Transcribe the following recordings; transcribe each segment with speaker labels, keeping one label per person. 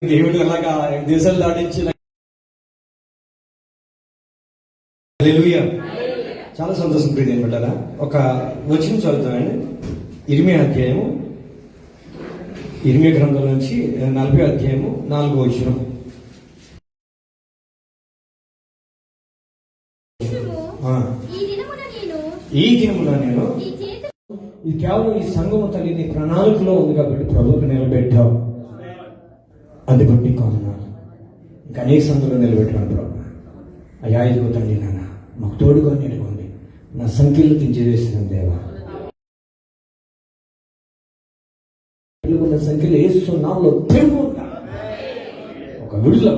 Speaker 1: దేవుడు అలాగా దేశాలు దాటించిన హల్లెలూయా. చాలా సంతోషం ప్రీతి అనమాట. ఒక వచనం చదువుతామండి. ఇర్మియా అధ్యాయము, ఇర్మియా గ్రంథం నుంచి 40 అధ్యాయము 4వ వచనం. ఈ దినమున నేను ఇది కేవలం ఈ సంఘము తల్లిని ప్రణాళికలో ఉంది కాబట్టి ప్రభువుకు నిలబెట్టావు, అందుకని నీకు అన్నాను. ఇంకా అనేక సంఘంలో నిలబెట్టాను ప్రభు. అయ్యా ఇదిగో తండ్రి నాన్న మాకు తోడుగా నిలబడి నా సంఖ్యలు తెంచేసిన దేవా, సంఖ్యలు వేస్తున్నాలో తెలుగు ఒక విడుదల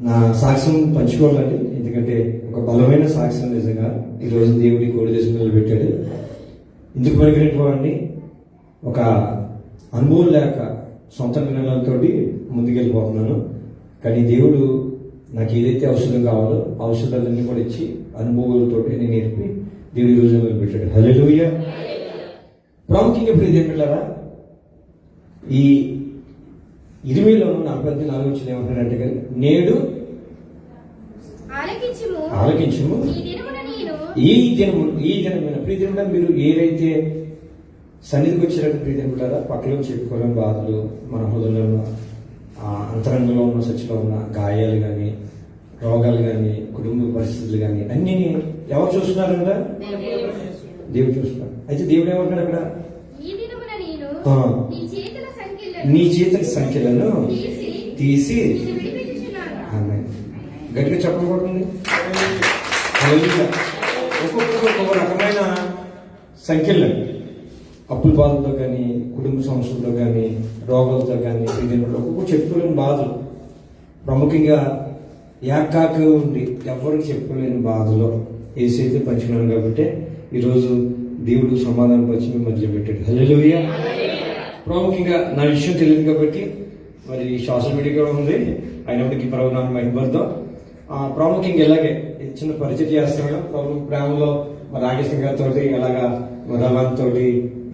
Speaker 1: నా సాక్ష్యం పంచుకోవాలండి. ఎందుకంటే ఒక బలమైన సాక్ష్యం నిజంగా ఈరోజు దేవుడి కోడి దేశం నిలబెట్టాడు. ఎందుకు పలికినటువంటి ఒక అనుభవం లేక సొంత నిర్ణయాలతో ముందుకెళ్ళిపోతున్నాను. కానీ దేవుడు నాకు ఏదైతే ఔషధం కావాలో ఔషధాలన్నీ కూడా ఇచ్చి అనుభవాలతో నేను నేర్పి దేవుడి రోజు నిలబెట్టాడు. హల్లెలూయా. ప్రాముఖ్యంగా ఇప్పుడు ఇదేం పిల్లరా, ఈ 20లో 44 వచ్చిన ఏమంటారంటే కానీ నేడు ఆలకించుము ఈ దినమైన ప్రీతిన మీరు ఏవైతే సన్నిధికి వచ్చినట్టు ప్రీతింటారా పక్కలో చెప్పుకోలేని బాధలు, మన హృదయంలో అంతరంగంలో ఉన్న సచ్చిలో ఉన్న గాయాలు కానీ, రోగాలు కానీ, కుటుంబ పరిస్థితులు కానీ అన్నీ ఎవరు చూస్తున్నారంట? దేవుడు చూస్తున్నారు. అయితే దేవుడు ఏమంటాడు అక్కడ? నీ చేతుల సంఖ్యలను తీసి గట్టిగా చెప్పకూడదు. ఒక్కొక్క రకమైన సంఖ్యలు, అప్పుల బాధలతో కానీ, కుటుంబ సమస్యలతో కానీ, రోగాలతో కానీ, ఒక్కొక్క చెప్పుకోలేని బాధలు, ప్రాముఖ్యంగా ఏకాకి ఉండి ఎవరికి చెప్పుకోలేని బాధలో ఏసైతే పంచుకున్నాను కాబట్టి ఈరోజు దేవుడు సమాధానం పరిచి మీ మధ్య పెట్టాడు. హల్లెలూయా. ప్రాముఖ్యంగా నా విషయం తెలియదు కాబట్టి మరి సోషల్ మీడియా కూడా ఉంది, అయినప్పటికీ ప్రభు నాకు మహిమపడతాం. ప్రాముఖ్యంగా ఇలాగే చిన్న పరిచయం చేస్తున్నాడు. ప్రభు ప్రేమలో మా రాకేశ్వర గారితో అలాగా రవాణతో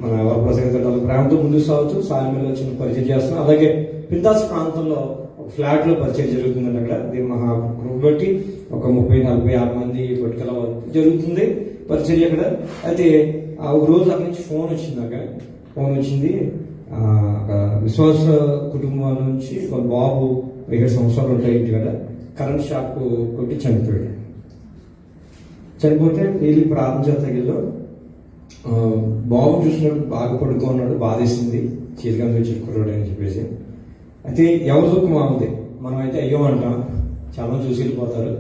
Speaker 1: మన వరప్రసాద్ గారితో ప్రేమతో ముందుకు సాగుతూ సాయంలో చిన్న పరిచయం చేస్తున్నాం. అలాగే పిందాస్ ప్రాంతంలో ఒక ఫ్లాట్ లో పరిచయం జరుగుతుందండి. అక్కడ దీని మహా గ్రూప్ బట్టి ఒక 30-40 మంది పట్టుకల జరుగుతుంది పరిచర్య అక్కడ. అయితే ఒక రోజు అక్కడి నుంచి ఫోన్ వచ్చింది. విశ్వాస కుటుంబాల నుంచి వాళ్ళ బాబు 17 సంవత్సరాలు ఉంటాయి ఇంటి కదా, కరెంట్ షాక్ కొట్టి చనిపోతే వీళ్ళు ప్రార్థన చేతగిల్లో బాబు చూసినప్పుడు బాగా పడుకున్నాడు, బాధేసింది, చీలికంగా చెప్పుకున్నాడు అని చెప్పేసి. అయితే ఎవరి దుఃఖం అవుతుంది, మనం అయితే అయ్యో అంటాం, చాలా చూసి వెళ్ళిపోతారు.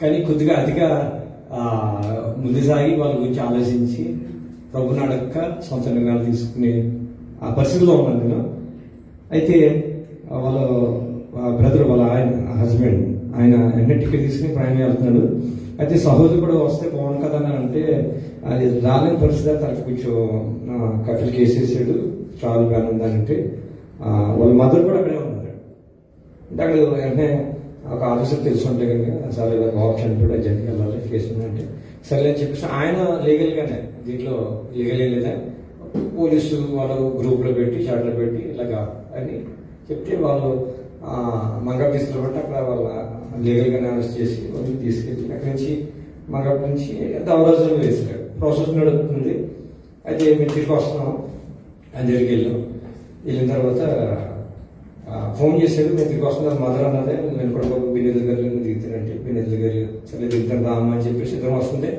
Speaker 1: కానీ కొద్దిగా అతిగా ముందు సాగి వాళ్ళ గురించి ఆలోచించి ప్రభుని అడగక సొంత నిర్ణయాలు తీసుకునే ఆ పరిస్థితిలో ఉన్నాను నేను. అయితే వాళ్ళ బ్రదర్, వాళ్ళ హస్బెండ్, ఆయన ఎన్నో టికెట్ తీసుకుని ప్రయాణం వెళ్తున్నాడు. అయితే సహోదరు కూడా వస్తే బాగుంది కదా అని అంటే అది రాలేని పరిస్థితి. తనకు కొంచెం కఫిల్ కేసేసాడు, చాలా బాగా ఉందంటే వాళ్ళ మదర్ కూడా అక్కడే ఉన్నారు. అంటే అక్కడ వెంటనే ఒక ఆఫీసర్ తెలుసుంటే కనుక చాలా బాబు చనిపోయాడు, అర్జెంట్గా వెళ్ళాలి కేసు ఉందంటే సరే అని చెప్పేసి ఆయన లీగల్గానే దీంట్లో లీగల్ ఏం లేదా పోలీసు వాళ్ళు గ్రూప్లో పెట్టి చాట్లో పెట్టి ఇలాగా అని చెప్తే వాళ్ళు మంగళ తీసుకెళ్ళబట్టి అక్కడ వాళ్ళ లీగల్గానే అరెస్ట్ చేసి వాళ్ళు తీసుకెళ్ళి అక్కడి నుంచి మంగళ నుంచి దవరాజులు వేసాడు. ప్రాసెస్ నడుస్తుంది. అయితే మేము తిరిగి వస్తున్నాం అని దగ్గరికి వెళ్ళిన తర్వాత ఫోన్ చేశాడు, మేము తిరిగి వస్తున్నాం. మదర్ అన్నదే నేను కూడా బిన్నెల దగ్గర దిగుతానంటే బిన్నెల దగ్గర సరే దిగుతాను రామ్మా అని చెప్పేసి ఇద్దరం వస్తుంటే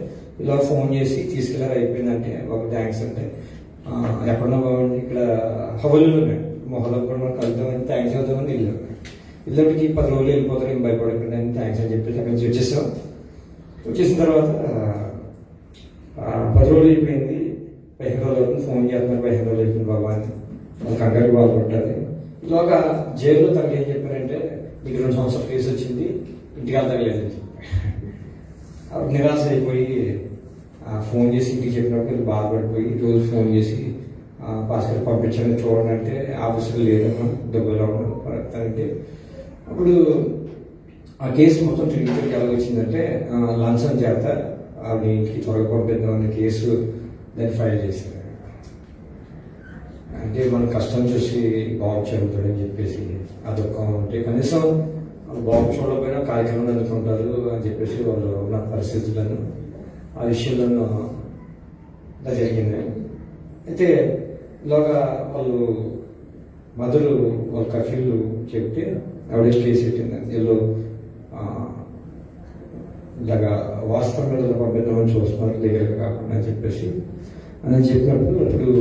Speaker 1: ఇలా ఫోన్ చేసి తీసుకెళ్ళారు. అయిపోయిందంటే ఒక థ్యాంక్స్ అంటే ఎక్కడన్నా బాగుంది ఇక్కడ హవలు మొహలో కూడా మనం కలుద్దామని థ్యాంక్స్ అవుతామని ఇల్లటికి 10 రోజులు వెళ్ళిపోతారు, ఏం భయపడకుండా అని థ్యాంక్స్ అని చెప్పేసి అక్కడి నుంచి వచ్చేసిన తర్వాత 10 రోజులు అయిపోయింది. 15 రోజులు అవుతుంది, ఫోన్ చేస్తున్నారు 15 రోజులు అవుతుంది బాబా అని. వాళ్ళు కంగారు బాగుంటుంది. ఇలాగా జైల్లో తనకి ఏం చెప్పారంటే, నీకు 2 సంవత్సరాల కేసు వచ్చింది, ఇంటికి వెళ్తలేదని చెప్పి అప్పుడు నిరాశ అయిపోయి ఫోన్ చేసి ఇంటికి చెప్పినప్పుడు బాధపడిపోయి రోజు ఫోన్ చేసి భాస్కర్ పంపించండి చూడండి అంటే ఆఫీసులో లేదమ్మా డబ్బులు అంటే అప్పుడు ఆ కేసు మొత్తం ట్రీట్మెంట్కి ఎలా వచ్చిందంటే లంచం చేత ఆవిడ ఇంటికి త్వరగా పంపిద్దామని కేసు దాన్ని ఫైల్ చేశారు. అంటే మన కష్టం చూసి బాబు చదువుతాడని చెప్పేసి అదొక ఉంటే కనీసం బాబు చూడకపోయినా కార్యక్రమం అందుకుంటారు అని చెప్పేసి వాళ్ళు ఉన్న పరిస్థితులను ఆ విషయంలో జరిగింది. అయితే ఇలాగా వాళ్ళు మదరు వాళ్ళ కఫీలు చెప్తే ఆవిడ కేసు పెట్టింది. వీళ్ళు ఇలాగా వాస్తవం మీద పంపిద్దామని చూస్తున్నారు దగ్గరగా కాకుండా అని చెప్పేసి అని చెప్పినప్పుడు ఇప్పుడు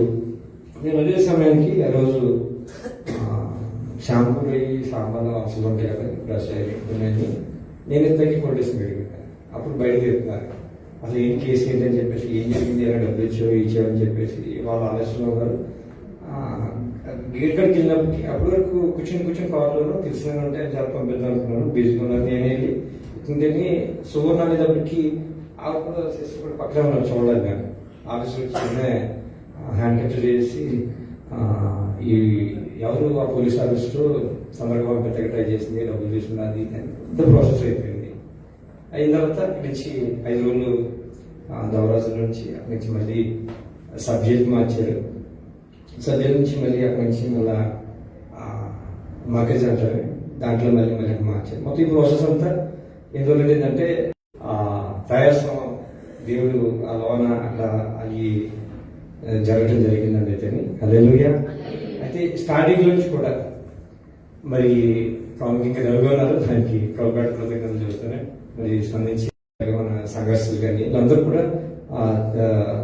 Speaker 1: నేను అదే సమయానికి ఆ రోజు షాంపూ పోయి సాంబార్ అవసరం ఉంటాయి కదా బ్రష్ అయ్యి నేను ఇంతకీ పోలీసు అడిగాను. అప్పుడు బయట చెప్తున్నారు అసలు ఏం కేసు ఏంటని చెప్పేసి ఏం జరిగింది ఎలా డబ్బులు ఇచ్చామని చెప్పేసి వాళ్ళ ఆలోచనలో ఉన్నారు. గేట్ కాడికి వెళ్ళినప్పటికీ అప్పటి వరకు కూర్చొని కార్లో తెలిసిన ఉంటే చాలా పంపిద్దాం అనుకున్నాను. బిజీగా ఉన్నాను. నేను వెళ్ళి ఇంటిని సువర్ణ అనేటప్పటికి కూడా సిస్టర్ కూడా పక్కన ఉన్నారు చూడలేదు. కానీ ఆఫీస్లో చిన్న హ్యాండ్ కట్ చేసి ఈ ఎవరు ఆ పోలీస్ ఆఫీసర్ తొందరగా పంపించక ట్రై చేసింది, డబ్బులు తీసుకున్నది ఇంత ప్రాసెస్ అయిపోయింది. అయిన తర్వాత అక్కడి నుంచి 5 రోజులు దవరాజుల నుంచి అక్కడి నుంచి మళ్ళీ సబ్జెక్ట్ మార్చారు. సబ్జెక్ట్ నుంచి మళ్ళీ అక్కడి నుంచి మళ్ళీ మార్కెజ్ అంటారు, దాంట్లో మళ్ళీ మార్చారు. మొత్తం ఈ ప్రాసెస్ అంతా ఎన్ని రోజులు ఏంటంటే ప్రయాసం దేవుడు ఆ లోన అట్లా అవి జరగడం జరిగిందండి. అయితే హల్లెలూయా. అయితే స్టార్టింగ్ నుంచి కూడా మరి ప్రాముఖ్యంగా నెలకొన్నారు. దానికి ప్రభుత్వ కృతజ్ఞతలు చూస్తూనే మరి స్పందించి మన సంఘర్షులు కానీ వీళ్ళందరూ కూడా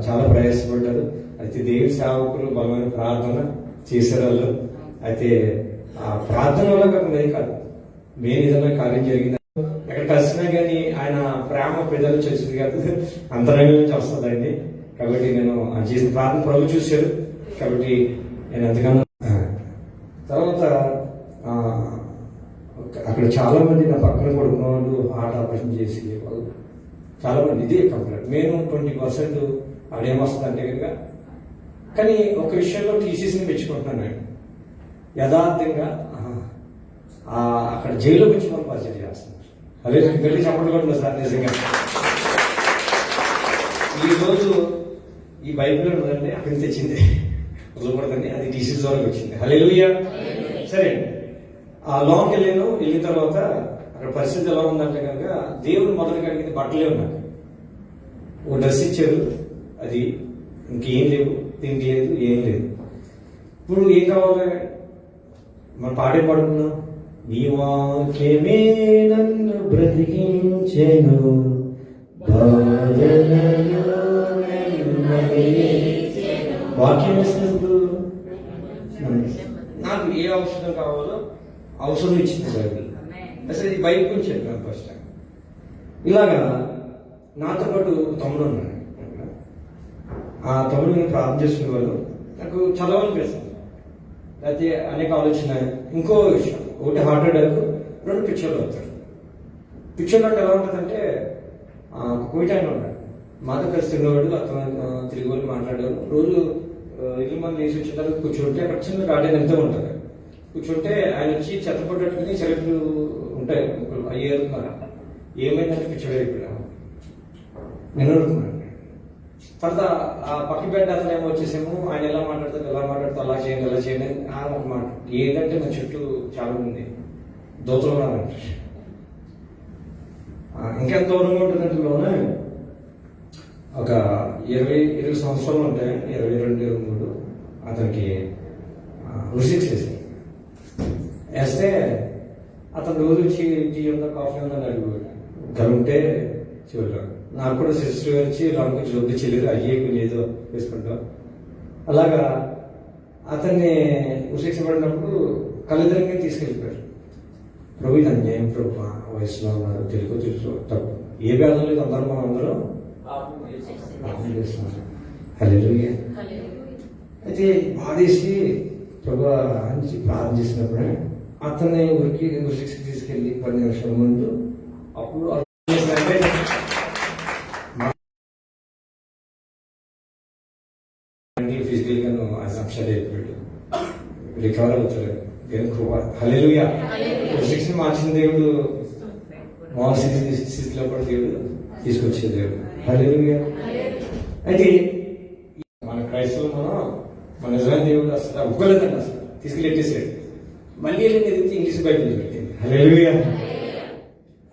Speaker 1: చాలా ప్రయాసపడ్డారు. అయితే దేవుడి సేవకులు బలమైన ప్రార్థన చేసేవాళ్ళు. అయితే ఆ ప్రార్థన వల్ల కాకుండా కాదు, మెయిన్ ఏదైనా కార్యం జరిగింది ఎక్కడ కలిసినా కానీ ఆయన ప్రేమ ప్రజలు చేసింది కాదు, అంతరంగం నుంచి వస్తుందండి. కాబట్టి నేను చేసిన ప్రార్థన ప్రభు చూశారు. కాబట్టి నేను ఎంతగానో తర్వాత అక్కడ చాలా మంది నా పక్కన పడుకున్న వాళ్ళు హార్ట్ ఆపరేషన్ చేసి వాళ్ళు చాలా మంది ఇదే కంప్లైంట్. నేను 20% అదేమొస్తుంది అంటే కనుక. కానీ ఒక విషయంలో టీసీసీని మెచ్చుకుంటున్నాను నేను యథార్థంగా అక్కడ జైల్లో వచ్చి మనం పరిచయం చేస్తున్నాం. అదే వెళ్ళి చెప్పడం కూడా సార్ నిజంగా ఈరోజు ఈ బైబిల్ ఉందండి అక్కడికి తెచ్చింది వదలకూడదండి, అది టీసీ వరకు వచ్చింది. హల్లెలూయా. సరే ఆ లోన్కి వెళ్ళిన తర్వాత అక్కడ పరిస్థితి ఎలా ఉందంటే కనుక దేవుడు మొదటి అడిగింది బట్టలే ఉన్నాయి. ఓ డ్రెస్ ఇచ్చారు, అది ఇంకేం లేవు, తిండి లేదు, ఏం లేదు. ఇప్పుడు ఏం కావాలి? మనం పాడే పాడుకున్నాం, నీ వాక్యమే నన్ను బ్రతికించెను వాక్యం వేసినప్పుడు నాకు ఏ ఔషధం కావాలో ఔషధం ఇచ్చింది బైబిల్. అసలు ఇది బైబిల్ గురించి చెప్పాను ఫస్ట్. ఇలాగా నాతో పాటు తమ్ముడు ఉన్నాడు. ఆ తమ్ముడు నేను ప్రార్థన చేసుకునేవాళ్ళు నాకు చదవాలనిపిస్తుంది. అయితే అనేక ఆలోచన. ఇంకో విషయం, ఒకటి హార్ట్ అటాక్, 2 పిక్చర్లు అవుతాడు. పిక్చర్లో ఎలా ఉంటుందంటే కోవిడ్ ఆయన ఉన్నాడు, మాతో కలిసి తిరిగేవాడు, అతను తిరిగి వాళ్ళు మాట్లాడేవాడు. రోజు ఇల్లు మంది వేసి వచ్చిన తర్వాత కూర్చుంటే అక్కడ చిన్న గార్డెన్ ఎంతో ఉంటుంది. కూర్చుంటే ఆయన వచ్చి చెత్త పట్టట్టుకుని చెరుకులు ఉంటాయి అయ్యారు. ఏమైందంటే పిచ్చోడు అయిపోయా నేను అనుకున్నాను. తర్వాత ఆ పక్క బెడ్ అతను ఏమో వచ్చేసేమో ఆయన ఎలా మాట్లాడతారు అలా చేయండి అలా చేయండి ఒక మాట. ఏంటంటే నా చుట్టూ చాలా మంది దోతలు ఉన్నారంట. ఇంకెంత దూరంగా ఉంటుందంటే లోనే ఒక 20 సంవత్సరాలు ఉంటాయి, 22, 23 అతనికి రుసిక్స్ వేస్తే అతను రోజు వచ్చి టీ ఉందా కాఫీ ఉందా అని అడిగాడు. గలుంటే చివరిలో నాకు కూడా సిస్టర్ వచ్చి రాముకి జోబు చెల్లిరు అయ్యే కొంచెం ఏదో వేసుకుంటాం. అలాగా అతన్ని ఉశిక్ష పడినప్పుడు కళ్ళిద్దరికి తీసుకెళ్ళిపోయారు. ప్రభు ఇది అన్యాయం, ప్రభు వయసులో ఉన్నారు, తెలుసు తప్పు, ఏ భేదం లేదు, అందరూ మనం అందరం చేస్తున్నారు. హల్లెలూయా. అయితే బాధేసి ప్రభా అని ప్రార్థన చేసినప్పుడు అతన్ని ఊరికి తీసుకెళ్ళి 10 నిమిషాల ముందు అప్పుడు ఫిజికల్ గాను అప్సెట్ అయిపోయాడు, రికవర్ అవుతాడు. దేవుని కృప. హల్లెలూయా. శిక్షణ మార్చిన దేవుడు మామూలు స్థితిలో కూడా దేవుడు తీసుకొచ్చే దేవుడు. హల్లెలూయా. అయితే మన క్రైస్తవులు మన నిజమైన దేవుడు అసలు ఒప్పుకోలేదండి, అసలు తీసుకెళ్ళి ఎట్టేసాడు. మళ్ళీ వెళ్ళింది ఇంగ్లీష్ బైబిల్ పెట్టింది. హల్లెలూయా.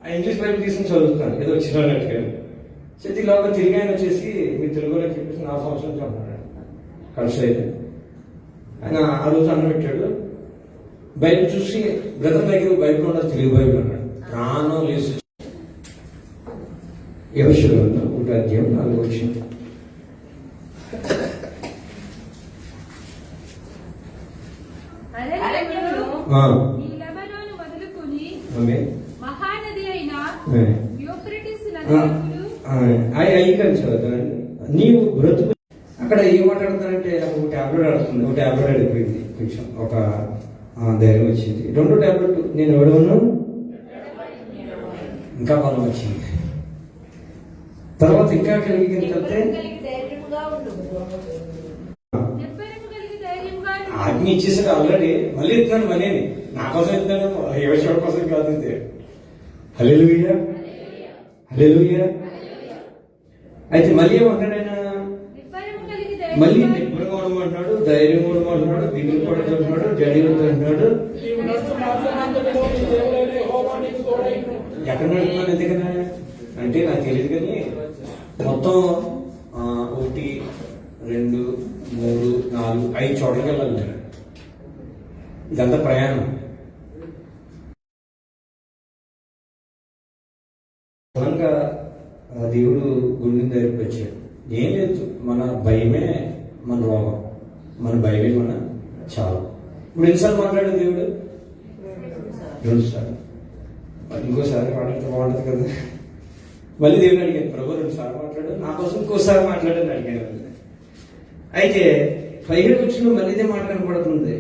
Speaker 1: ఆ ఇంగ్లీష్ బైబిల్ తీసుకుని చదువుతున్నాను ఏదో వచ్చినట్టుగా. లోపల తిరిగి ఆయన వచ్చేసి మీ తెలుగులో చెప్పేసి 4 సంవత్సరాల నుంచి ఉంటున్నాడు కలిసి. అయితే ఆయన ఆ రోజు అన్న పెట్టాడు, బైబిల్ చూసి బ్రదర్ దగ్గర బైబిల్ ఉండదు, తెలుగు బైబిల్ అన్నాడు. ప్రాణం లేచి యెహోషువ 1:4 వచ్చింది. నీవు బ్రతుకు అక్కడ ఏం మాట్లాడుతానంటే నాకు టాబ్లెట్ ఆడుతుంది, ఒక టాబ్లెట్ అడిగిపోయింది, కొంచెం ఒక ధైర్యం వచ్చింది. 2 టాబ్లెట్ నేను ఎవడను ఇంకా బలం వచ్చింది. తర్వాత ఇంకా కలిగితే ఆజ్ఞ ఇచ్చేసాడు ఆల్రెడీ. మళ్ళీ ఇస్తున్నాను, మళ్ళీ నా కోసం ఇస్తున్నాను, యెహోషువ కోసం కాదు. హల్లెలూయా. హల్లెలూయా. అయితే మళ్ళీ ఏమంటాడు ఆయన, మళ్ళీ నిబ్బరంగా ఉండమంటున్నాడు, ధైర్యం ఉండమంటున్నాడు, దిగులు పడుతుంటున్నాడు, జడిగుతూ అంటున్నాడు. ఎక్కడ నడుపుతున్నాను ఎందుకన్నా అంటే నాకు తెలియదు, కానీ మొత్తం 1, 2, 3, 4, 5 చోట్లకి వెళ్ళాలి నేను. ఇదంతా ప్రయాణం. బలంగా దేవుడు గుండె దగ్గరికి వచ్చాడు. ఏం లేదు, మన భయమే మన రోగం, మన భయమే మన చాలు. ఇప్పుడు ఎన్నిసార్లు మాట్లాడాడు దేవుడు? 2 సార్లు. ఇంకోసారి మాట్లాడితే బాగుంటుంది కదా. మళ్ళీ దేవుడు అడిగాను, ప్రభు 2 సార్లు మాట్లాడు, నా కోసం ఇంకోసారి మాట్లాడని అడిగాను. అయితే 15 వచ్చిన మళ్ళీ ఇదే మాట కనపడుతుంది,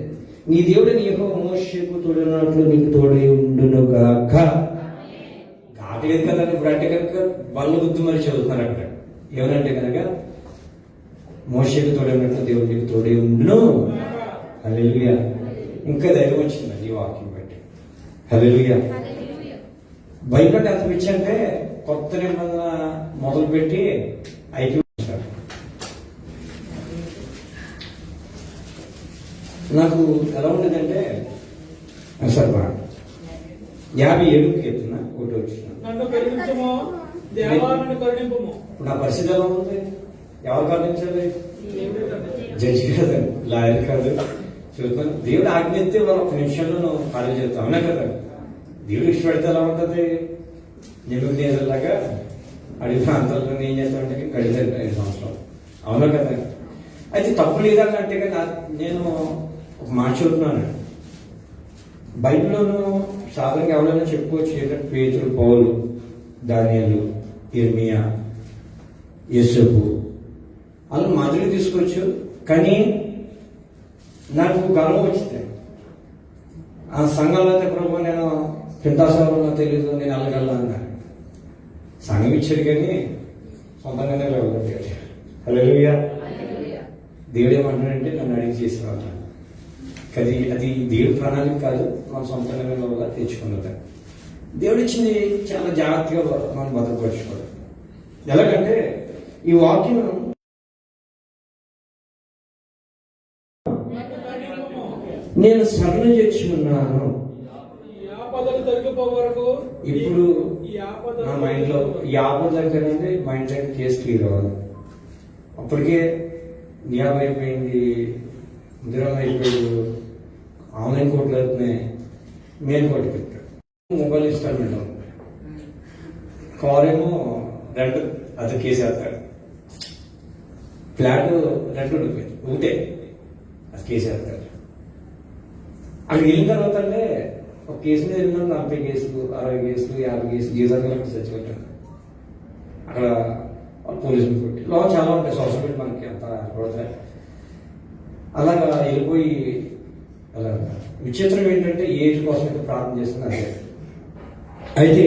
Speaker 1: నీ దేవుడు నీ మోషేకు తోడున్నట్లు నీకు తోడై ఉండును గాక. లేదు కదా. ఇప్పుడు అంటే కనుక బల్ల గుర్తు మరి చదువుతున్నారు అక్కడ. ఎవరంటే కనుక మోషేకు తోడైనట్లు దేవుడు నీకు తోడై ఉండును. హల్లెలూయా. ఇంకా ధైర్యం వచ్చిందండి ఈ వాక్యం బట్టి. హల్లెలూయా. బైబిల్ అంటే ఎంత పిచ్చి అంటే కొత్త నిబంధన మొదలుపెట్టి అయిపోయింది. నాకు ఎలా ఉండేదంటే సార్ 57 కీర్తన 1 వచ్చిన ఇప్పుడు నా పరిస్థితి ఎలా ఉంది? ఎవరు కరుణించాలి? జడ్జి కాదు, లాయర్ కాదు. చెబుతాను, దేవుడు ఆజ్ఞిస్తే వాళ్ళు 1 నిమిషంలో ఖాళీ చేస్తాం. అవునా కదా. దేవుడు ఇష్టపడితే ఎలా ఉంటుంది? నిమ్మలాగా అడిగిన ప్రాంతాల్లో ఏం చేస్తామంటే గడిచారు 5 సంవత్సరాలు. అవునా కదా. అయితే తప్పు లేదంటే నేను ఒక మాట చెబుతున్నాను. బైబిల్లోనూ సాధారణంగా ఎవరైనా చెప్పుకోవచ్చు, ఏంటంటే పేతురు, పౌలు, దానియేలు, ఇర్మియా, యోసేపు అలా మాదిరి తీసుకోవచ్చు. కానీ నాకు గర్వం వచ్చింది. ఆ సంఘంలో అయితే ప్రభు నేను పింతాసాలో తెలీదు, నేను వెళ్ళగలను అన్నాను. సంఘం ఇచ్చాడు కానీ సొంతంగానే వెళ్ళగలిగాడు. హల్లెలూయా. దేవుడు ఏమంటాడంటే నన్ను అడిగి చేసిన అన్నాడు. అది దేవుడి ప్రణాళిక కాదు, మన సొంతంగా వల్ల తెచ్చుకున్నది. దేవుడు ఇచ్చింది చాలా జాగ్రత్తగా మనం భద్రపరచుకోవాలి. ఎలాగంటే ఈ వాక్యం నేను సరళ చేసి ఉన్నాను. ఇప్పుడు నా మైండ్ లో ఈ ఆపద దగ్గరంటే మైండ్ దగ్గర కేసు క్లియర్ అవ్వాలి. అప్పటికే నియామం అయిపోయింది, ముద్రం అయిపోయింది, ఆన్లైన్ కోర్టులు అవుతున్నాయి, మెయిన్ కోర్టుకి పెట్టాడు. మొబైల్ ఇన్స్టాల్మెంట్ ఉంది, కార్ ఏమో రెంట్, అది కేసు వేస్తాడు. ఫ్లాట్ రెంట్ ఉండిపోయింది, ఒకటే, అది కేసు వేస్తాడు. అక్కడికి వెళ్ళిన తర్వాత అంటే ఒక కేసు మీద వెళ్ళిన 40 కేసులు, 60 కేసులు, 50 కేసులు, జీవితాలు అక్కడ చచ్చిపెట్టాను. అక్కడ పోలీసులు పెట్టి లో చాలా ఉంటాయి, సోషల్ మీడియా మనకి అంత ఏర్పడతాయి. అలాగా వెళ్ళిపోయి అలా విచిత్రం ఏంటంటే ఏజ్ కోసం అయితే ప్రార్థన చేస్తున్నా అదే. అయితే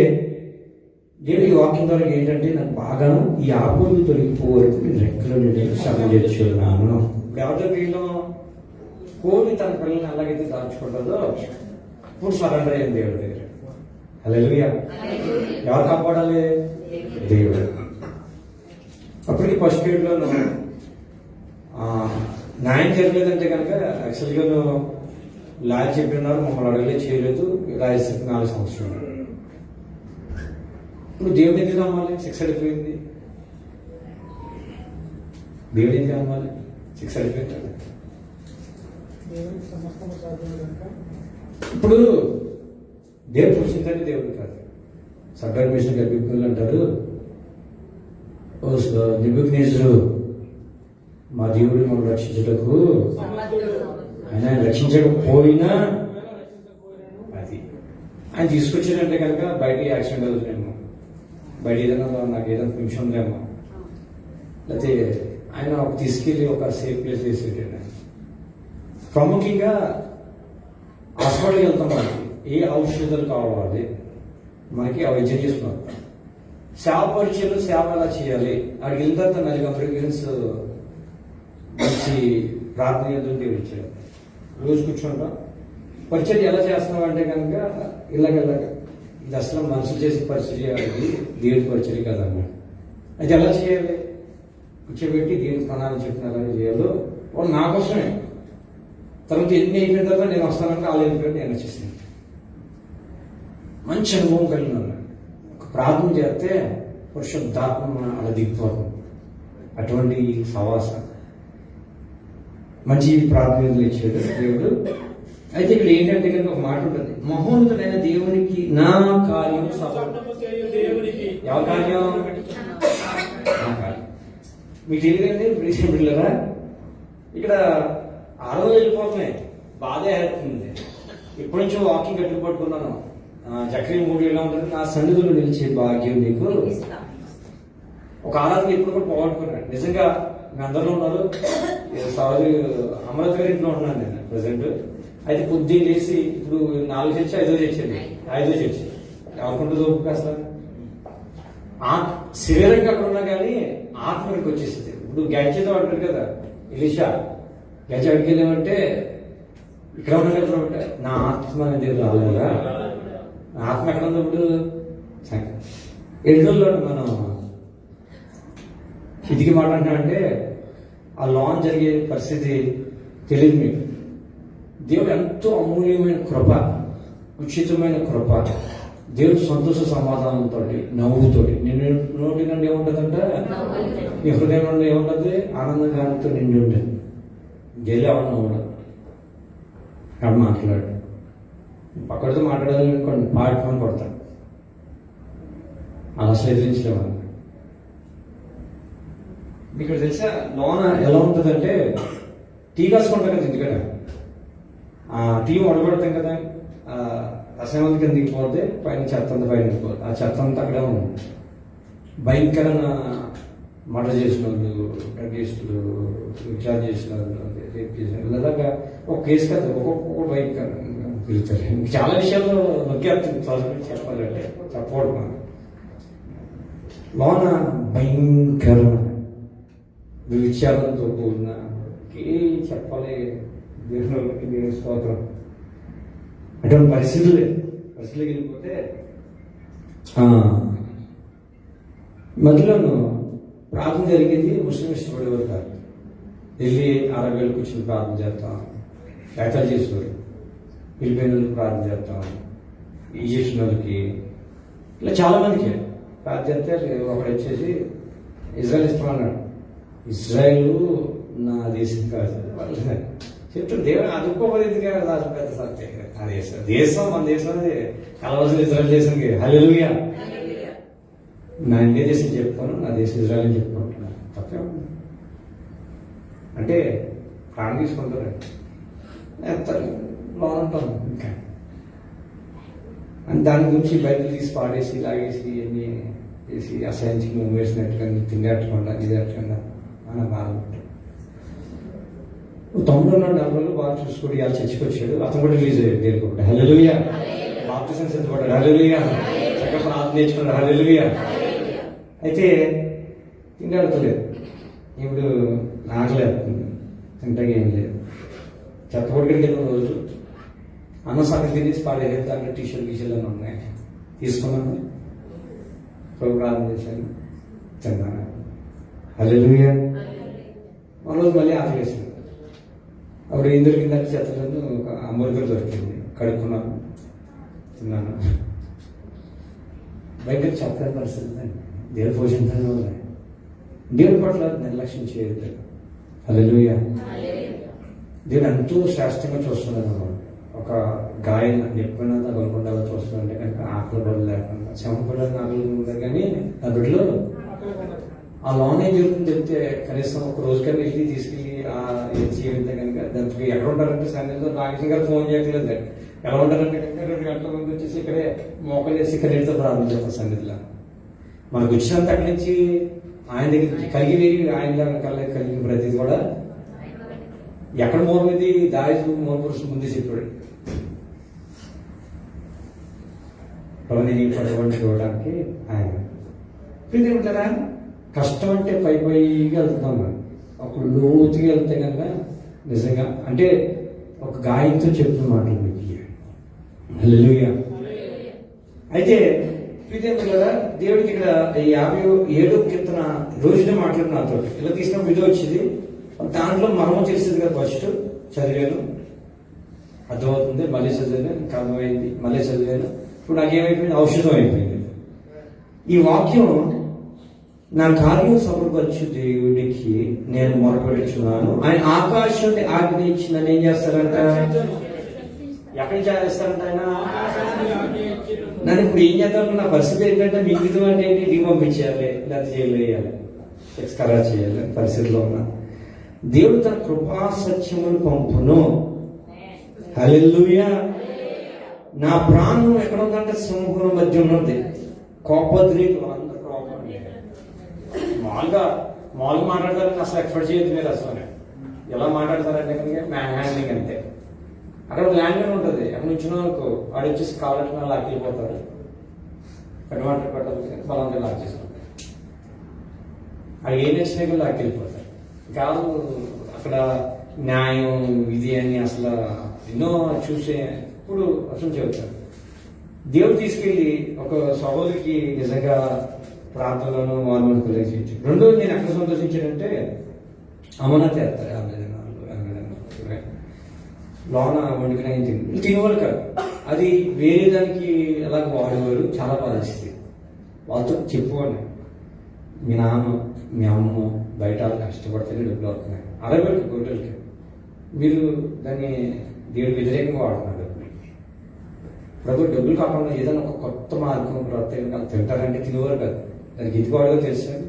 Speaker 1: దేవుడి వాక్యం ద్వారా ఏంటంటే నాకు బాగా ఈ ఆకులు తొలగిపోయే వరకు నేను రెక్కల నుండి శ్రమ చేస్తున్నాను. ఇప్పుడు ఎవరి వీళ్ళు కోడి తన పిల్లల్ని అలాగైతే దాచుకుంటుందో ఇప్పుడు సరెండర్ అయ్యింది దేవుడి దగ్గర. హల్లెలూయా. ఎవరు కాపాడాలి? దేవుడు. అప్పటికి ఫస్ట్ పీరియడ్లో న్యాయం జరగలేదంటే కనుక యాక్చువల్గా లాయర్ చెప్పినారు, మమ్మల్ని అడగలే, చేయలేదు, రాజస్థాన్ 4 సంవత్సరాలు. ఇప్పుడు దేవుడు ఎందుకు నమ్మాలి? శిక్ష అడిపోయింది. దేవుడు ఎందుకు నమ్మాలి? శిక్ష అడిపోయింది. ఇప్పుడు దేవుడు పురుషుందని దేవుడు కాదు. సబ్జెక్ట్ మిషన్ గర్భికులు అంటారు, నిబుకనేశ్వరు మా దేవుడు మనం రక్షించటకు ఆయన రక్షించకపోయినా అది ఆయన తీసుకొచ్చాడంటే కనుక బయట యాక్సిడెంట్ అవుతుందేమో, బయట ఏదైనా నాకు ఏదైనా నిమిషం ఉందేమో, లేకపోతే ఆయన తీసుకెళ్ళి ఒక సేఫ్ ప్లేస్ వేసేటండి. ప్రాముఖ్యంగా హాస్పిటల్కి వెళ్తాం, మనకి ఏ ఔషధాలు కావాలి మనకి అవి వైద్యం చేసుకున్నాం. సేవ పరిచయలు సేవ ఎలా చేయాలి అక్కడికి వెళ్ళిన తర్వాత 4 అమెరికన్స్ మంచి ప్రార్థన దేవుడు ఇచ్చాడు. రోజు కూర్చుంటాం, పరిచయం ఎలా చేస్తున్నాం అంటే కనుక ఇలాగ ఇది అసలు మనుషులు చేసే పరిచర్య, అది దేవుడి పరిచర్య కదన్నమాట. అది ఎలా చేయాలి? కూర్చోబెట్టి దేవుడి ప్రణాళిక చెప్పిన అలాగే చేయాలో వాళ్ళు నా కోసమే. తర్వాత ఎన్ని అయిపోయిన తర్వాత నేను వస్తానంటే వాళ్ళు వెళ్ళిపోయి నేను వచ్చేసాను. మంచి అనుభవం కలిగిన ఒక ప్రార్థన చేస్తే పరిశుద్ధాత్మ అలా దిగిపోతుంది. అటువంటి సవాసం మంచి ప్రార్థనలు ఇచ్చాడు దేవుడు. అయితే ఇక్కడ ఏంటంటే కనుక ఒక మాట ఉంటుంది, మహోన్నతుడైన దేవునికి నా కార్యం ఎవరి కార్యం? మీకు తెలియదండి పిల్లరా, ఇక్కడ 6 రోజులు వెళ్ళిపోతున్నాయి, బాధ ఏర్పడుతుంది. ఎప్పటి నుంచో వాకింగ్ గట్టి పట్టుకున్నాను. చక్రీ 3 ఎలా ఉంటుంది, నా సన్నిధిలో నిలిచే భాగ్యం నీకు. ఒక ఆరాధన ఎప్పుడు కూడా పోగొట్టుకున్నాను. నిజంగా మీ అందరిలో ఉన్నారు. సారీ, అమృత గారి ఇంట్లో ఉన్నాను నేను ప్రజెంట్. అయితే పొద్దున్న లేచి ఇప్పుడు 4 చర్చి 5వ చర్చి 5వ చర్చి ఎవరికుంటుంది ఓపిక అసలు? శరీరంగా అక్కడ ఉన్నా కానీ ఆత్మకి వచ్చేసింది. ఇప్పుడు గ్యాడ్జెట్ అంటారు కదా, ఇలిషా గ్యాడ్జెట్ అడిగేదేమంటే ఇక్కడ ఉన్న నా ఆత్మ అనేది రాలేదా? నా ఆత్మ ఎక్కడ ఉంది? ఇప్పుడు 7 రోజుల్లో మనం ఇదికి మాట అంటే ఆ లాన్ జరిగే పరిస్థితి తెలియదు మీకు. దేవుడు ఎంతో అమూల్యమైన కృప, ఉచితమైన కృప. దేవుడు సంతోష సమాధానంతో, నవ్వుతోటి. నేను నోటి నుండి ఏముంటుందంట, నీ హృదయం నుండి ఏముంటుంది? ఆనందంగాతో నిండి ఉంటుంది. గెలి అవడం ఉండదు. అక్కడ మాట్లాడు, పక్కడితో మాట్లాడాలని అనుకోండి, పాడుకొని కొడతాను. అలా ఎదిరించలేము. మీకు తెలుసా లోన ఎలా ఉంటుందంటే, టీ కాసుకుంటాం కదా ఎందుకంటే టీ వడబడతాం కదా, రసాయనం కింద దిగిపోతే పైన చెత్త అంతా పైన దిగిపోతుంది. ఆ చెత్త అంతా అక్కడే ఉంది. భయంకరమైన మర్డర్ చేసిన వాళ్ళు, డ్రగ్గిస్టులు, విచారణ చేసిన వాళ్ళు, రేప్ చేసిన అలాగా ఒక కేసు కదా, ఒక్కొక్క భయంకరంగా తిరుగుతారు. చాలా విషయాల్లో నొక్కేస్తుంది చెప్పాలంటే, చెప్పకూడదు. లోన భయంకరమైన విచారంతో కూడిన చెప్పాలి దేవునికి, దేవుని స్తోత్రం. అటువంటి పరిస్థితులకి వెళ్ళిపోతే మధ్యలోనూ ప్రార్థన జరిగింది. ముస్లిం ఇష్టపడేవారు కాదు. వెళ్ళి అరవేలు కూర్చొని ప్రార్థన చేస్తాం, వ్యాఖ్యలు చేసేవారు. ఫిలిపైన్లకు ప్రార్థన చేస్తాం, ఈజిప్ట్ వాళ్ళకి, ఇలా చాలా మందికి ప్రార్థన చేస్తే ఒకడు వచ్చేసి ఇజ్రాయల్ ఇస్తామన్నాడు. ఇజ్రాయల్ నా దేశం కాదు చెప్తాడు దేవుడు. అది ఒక్కొక్కది కాదు, పెద్ద సత్యం. ఆ దేశం మన దేశం అనేది కలవలసిన ఇజ్రాయల్ దేశానికి. హల్లెలూయా. నా ఇండియా దేశం చెప్పుకోను, నా దేశం ఇజ్రాయల్ అని చెప్పుకుంటున్నాను. తప్పే అంటే ప్రాణం తీసుకుంటారు, బాగుంటాం. ఇంకా దాని గురించి బయటకు తీసి పాడేసి లాగేసి ఇవన్నీ వేసి అసహించి నువ్వు వేసినట్టుగా నీ తిండి అట్టకుండా ఇది అట్టకుండా అని బాధపడ్డాడు. తమ్ముడు ఉన్నాడు, 4 రోజులు బాగా చూసుకుంటూ ఇలా చర్చికి వచ్చాడు. అతను కూడా రిలీజ్ అయ్యాడు దేవుడు కూడా. హల్లెలూయా. బాప్తిసం సిద్ధపడ్డాడు. హల్లెలూయా. చక్కగా ప్రార్థన నేర్చుకున్నాడు. హల్లెలూయా. అయితే తిండి అడగలేదు. ఇప్పుడు ఆకలేదు, తింటాగా ఏం లేదు. చెత్తపొడికి వెళ్ళిన రోజు అన్న సంగతి తినేసి పాడేది. దాంట్లో టీషర్ట్లు అని ఉన్నాయి, తీసుకున్నాను. ప్రార్థన చేశాను, తిన్నాను. హల్లెలూయా. ఆ రోజు మళ్ళీ ఆకలి వేసింది. అప్పుడు ఏం దొరికిందంటే చెత్తలను ఒక అమృతం దొరికింది, కడుక్కున్నాను, తిన్నాను. బయట చెప్పలేని పరిస్థితి అండి. దేవుడు పోషించడం వల్ల దేవుడి పట్ల నిర్లక్ష్యం చేయదు. హల్లెలూయా. దేవుడు ఎంతో శ్రేష్టంగా చూస్తున్నాడు అన్నమాట. ఒక గాయం ఎప్పుడైనా తగలకుండా చూస్తుందంటే కనుక ఆకలి పడలు లేకుండా, శ్రమ పడాలని ఆకలి ఉండదు. కానీ ఆ బిడ్డలో ఆ లోన్ ఏం జరుగుతుంది చెప్తే కనీసం ఒక రోజుకన్నా వెళ్ళి తీసుకెళ్ళి వెళ్తే కనుక దానికి ఎక్కడ ఉంటారంటే సన్నిధిలో నాగేశ్వర గారు ఫోన్ చేయట్లేదు. ఎలా ఉంటారంటే కనుక 2 గంటల ముందు వచ్చేసి ఇక్కడే మోకలు చేసి ఇక్కడ వెళ్తే ప్రార్థన చేస్తాం సన్నిధిలో. మనకు వచ్చినంత అక్కడి నుంచి ఆయన దగ్గర కలిగి ఆయన కలిగిన ప్రతిది కూడా ఎక్కడ మూలది దాయసు మూల పురుషులు ముందే చెప్పాడు. నేను పట్టుబడి చూడడానికి ఆయన ఉంటారా. కష్టం అంటే పైగా వెళ్తున్నాం మనం. ఒక లోతుగా వెళ్తే కనుక నిజంగా అంటే ఒక గాయంతో చెప్తున్న మాటలు మీకు. హల్లెలూయా. అయితే కదా దేవుడికి ఇక్కడ 57వ కీర్తన రోజునే మాట్లాడిన నాతో ఇలా తీసిన వీడియో వచ్చింది. దాంట్లో మర్మం తెలిసింది కదా. ఫస్ట్ చదివాను, అర్థమవుతుంది. మళ్ళీ చదివాను, ఇంకా అర్థమైంది. మళ్ళీ చదివాను. ఇప్పుడు నాకేమైపోయింది, ఔషధం అయిపోయింది. ఈ వాక్యం నా కార్యం సమర్పరచు దేవుడికి నేను మొరపెడుచున్నాను. ఆయన ఆకాశాన్ని ఆజ్ఞ ఇచ్చి నన్ను ఏం చేస్తారంట, ఎక్కడి నుంచి చేస్తారంట ఆయన నన్ను. ఇప్పుడు ఏం చేద్దాం, నా పరిస్థితి ఏంటంటే మిగిలిన అంటే ఏంటి, డి పంపించేయాలి, లేకపోతే జైలు వేయాలి, ఎక్స్కరా చేయాలి పరిస్థితిలో ఉన్నా. దేవుడు తన కృపా సత్యమును పంపును. హల్లెలూయా. నా ప్రాణం ఎక్కడ ఉందంటే సింహం మధ్య ఉన్నది. కోపద్రేకులు వాళ్ళందరూ కోపం. మామూలుగా మాట్లాడతారని అసలు ఎక్స్పెక్ట్ చేయొద్దు మీరు. అసలు ఎలా మాట్లాడతారంటే కనుక మ్యాన్ హ్యాండింగ్ అంతే. అక్కడ ల్యాండ్ ఉంటుంది, అక్కడ నుంచి వరకు వాడు వచ్చేసి కావాలంటే లాక్కెళ్ళిపోతారు. కట్టుబాటు పెట్టాలి బలంగా లాక్ చేసుకుంటారు. అది ఏం నచ్చినా లాక్కెళ్ళిపోతారు. కాదు అక్కడ న్యాయం ఇది అని అసలు ఎన్నో చూసే ఇప్పుడు అసలు చెబుతారు. దేవుడు తీసుకెళ్ళి ఒక సహోదరికి నిజంగా ప్రార్థనలను మానవులు తెలియజేయచ్చు. రెండోది నేను ఎక్కడ సంతోషించానంటే అమరనాథ్ చేస్తారు. లోన వండుకుని ఆయన తినేవాళ్ళు కాదు. అది వేరే దానికి ఎలాగ వాడేవారు. చాలా పరిస్థితి వాళ్ళతో చెప్పుకోండి, మీ నాన్న మీ అమ్మ బయట కష్టపడితేనే డబ్బులు అవుతున్నాయి. అరవై గొడ్డలకి మీరు దాన్ని దేవుడు వ్యతిరేకంగా వాడుతున్నారు. డబ్బులు డబ్బులు కాకుండా ఏదైనా ఒక కొత్త మార్గం ప్రవర్తన తింటారంటే తినేవారు కాదు. దానికి ఎదుగువాడుగా తెలుసాను.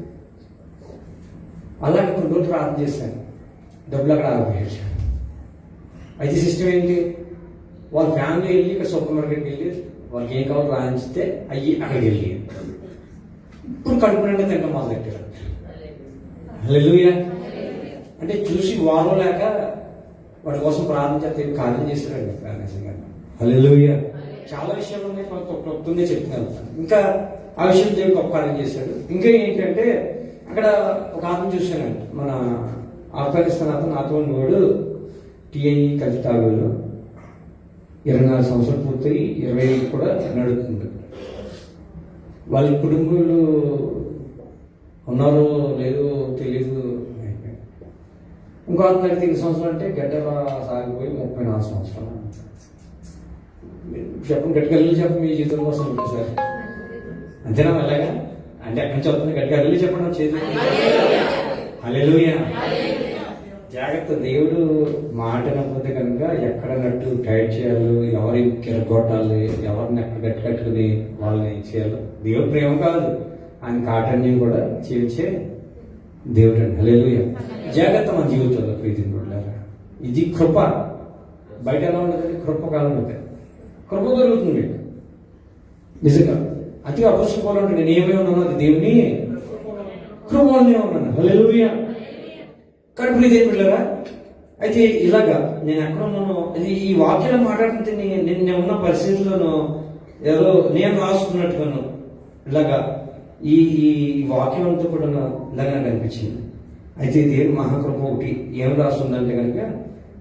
Speaker 1: అలాగే కొన్ని రోజులు ప్రార్థన చేశాను, డబ్బులు అక్కడ ఆగిపోయాడు. అయితే సిస్టమ్ ఏంటి, వాళ్ళ ఫ్యామిలీ వెళ్ళి ఇక్కడ సూపర్ మార్కెట్కి వెళ్ళి వాళ్ళకి ఏం కావాలో రాయించితే అయ్యి అక్కడికి వెళ్ళి ఇప్పుడు కడుపు నిండా తింటాం మొదలెట్టారు. హల్లెలూయా. అంటే చూసి వారం లేక వాటి కోసం ప్రార్థన చేస్తే కార్యం చేశారండి. హల్లెలూయా. చాలా విషయాలు ఉన్నాయి, క్లుప్తంగా చెప్తున్నాను. ఇంకా ఆ విషయం దేవుడు గొప్ప కార్యం చేశాడు. ఇంకా ఏంటంటే అక్కడ ఒక ఆత్మ చూశానండి, మన ఆఫ్ఘనిస్తాన్ అతను నాతో వాడు టిఐ కవితాలో 24 సంవత్సరాలు పూర్తయి 25 కూడా నడుస్తుంది. వాళ్ళ కుటుంబాలు ఉన్నారో లేదో తెలీదు. ఇంకో అతను 3 సంవత్సరాలు అంటే గడ్డల సాగిపోయి 34 సంవత్సరాలు. చెప్పండి, గట్టిగా వెళ్ళి చెప్పండి మీ జీవితం కోసం సార్. అంతేనా? అలాగా అంటే అక్కడి నుంచి వస్తుంది. గట్టిగా వెళ్ళి చెప్పండి చేతి. హల్లెలూయా. జాగ్రత్త. దేవుడు మాట నమ్మకపోతే కనుక ఎక్కడ నట్టు టైట్ చేయాలి, ఎవరి కిరగొట్టాలి, ఎవరిని ఎక్కడ కట్టుకుని వాళ్ళని చేయాలి. దేవుడు ప్రేమ కాదు, ఆయన కాఠిన్యం కూడా చేయించే దేవుడు అండి. హల్లెలూయా. జాగ్రత్త మన జీవితంలో ప్రీతిని కొట్టారా. ఇది కృప. బయట ఎలా ఉండదు, కృప కాలం ఉంటుంది. కృప దొరుకుతుంది మీకు నిజంగా. అందుకే అపోస్తలుడు పౌలు అంటే నేను ఏమై ఉన్నాను, అది దేవుని కృప వల్లనే ఉన్నాను. హల్లెలూయా. కానీ ఇదే పిల్లరా, అయితే ఇలాగా నేను ఎక్కడ ఉన్నాను, ఈ వాక్యాలు మాట్లాడుతుంటే నేను ఉన్న పరిస్థితుల్లోనూ ఏదో నేను రాసుకున్నట్టుగాను ఇలాగా ఈ వాక్యం అంతా కూడా ఇలాగా నాకు అనిపించింది. అయితే దేవుని మహాకృప ఒకటి ఏం రాస్తుందంటే కనుక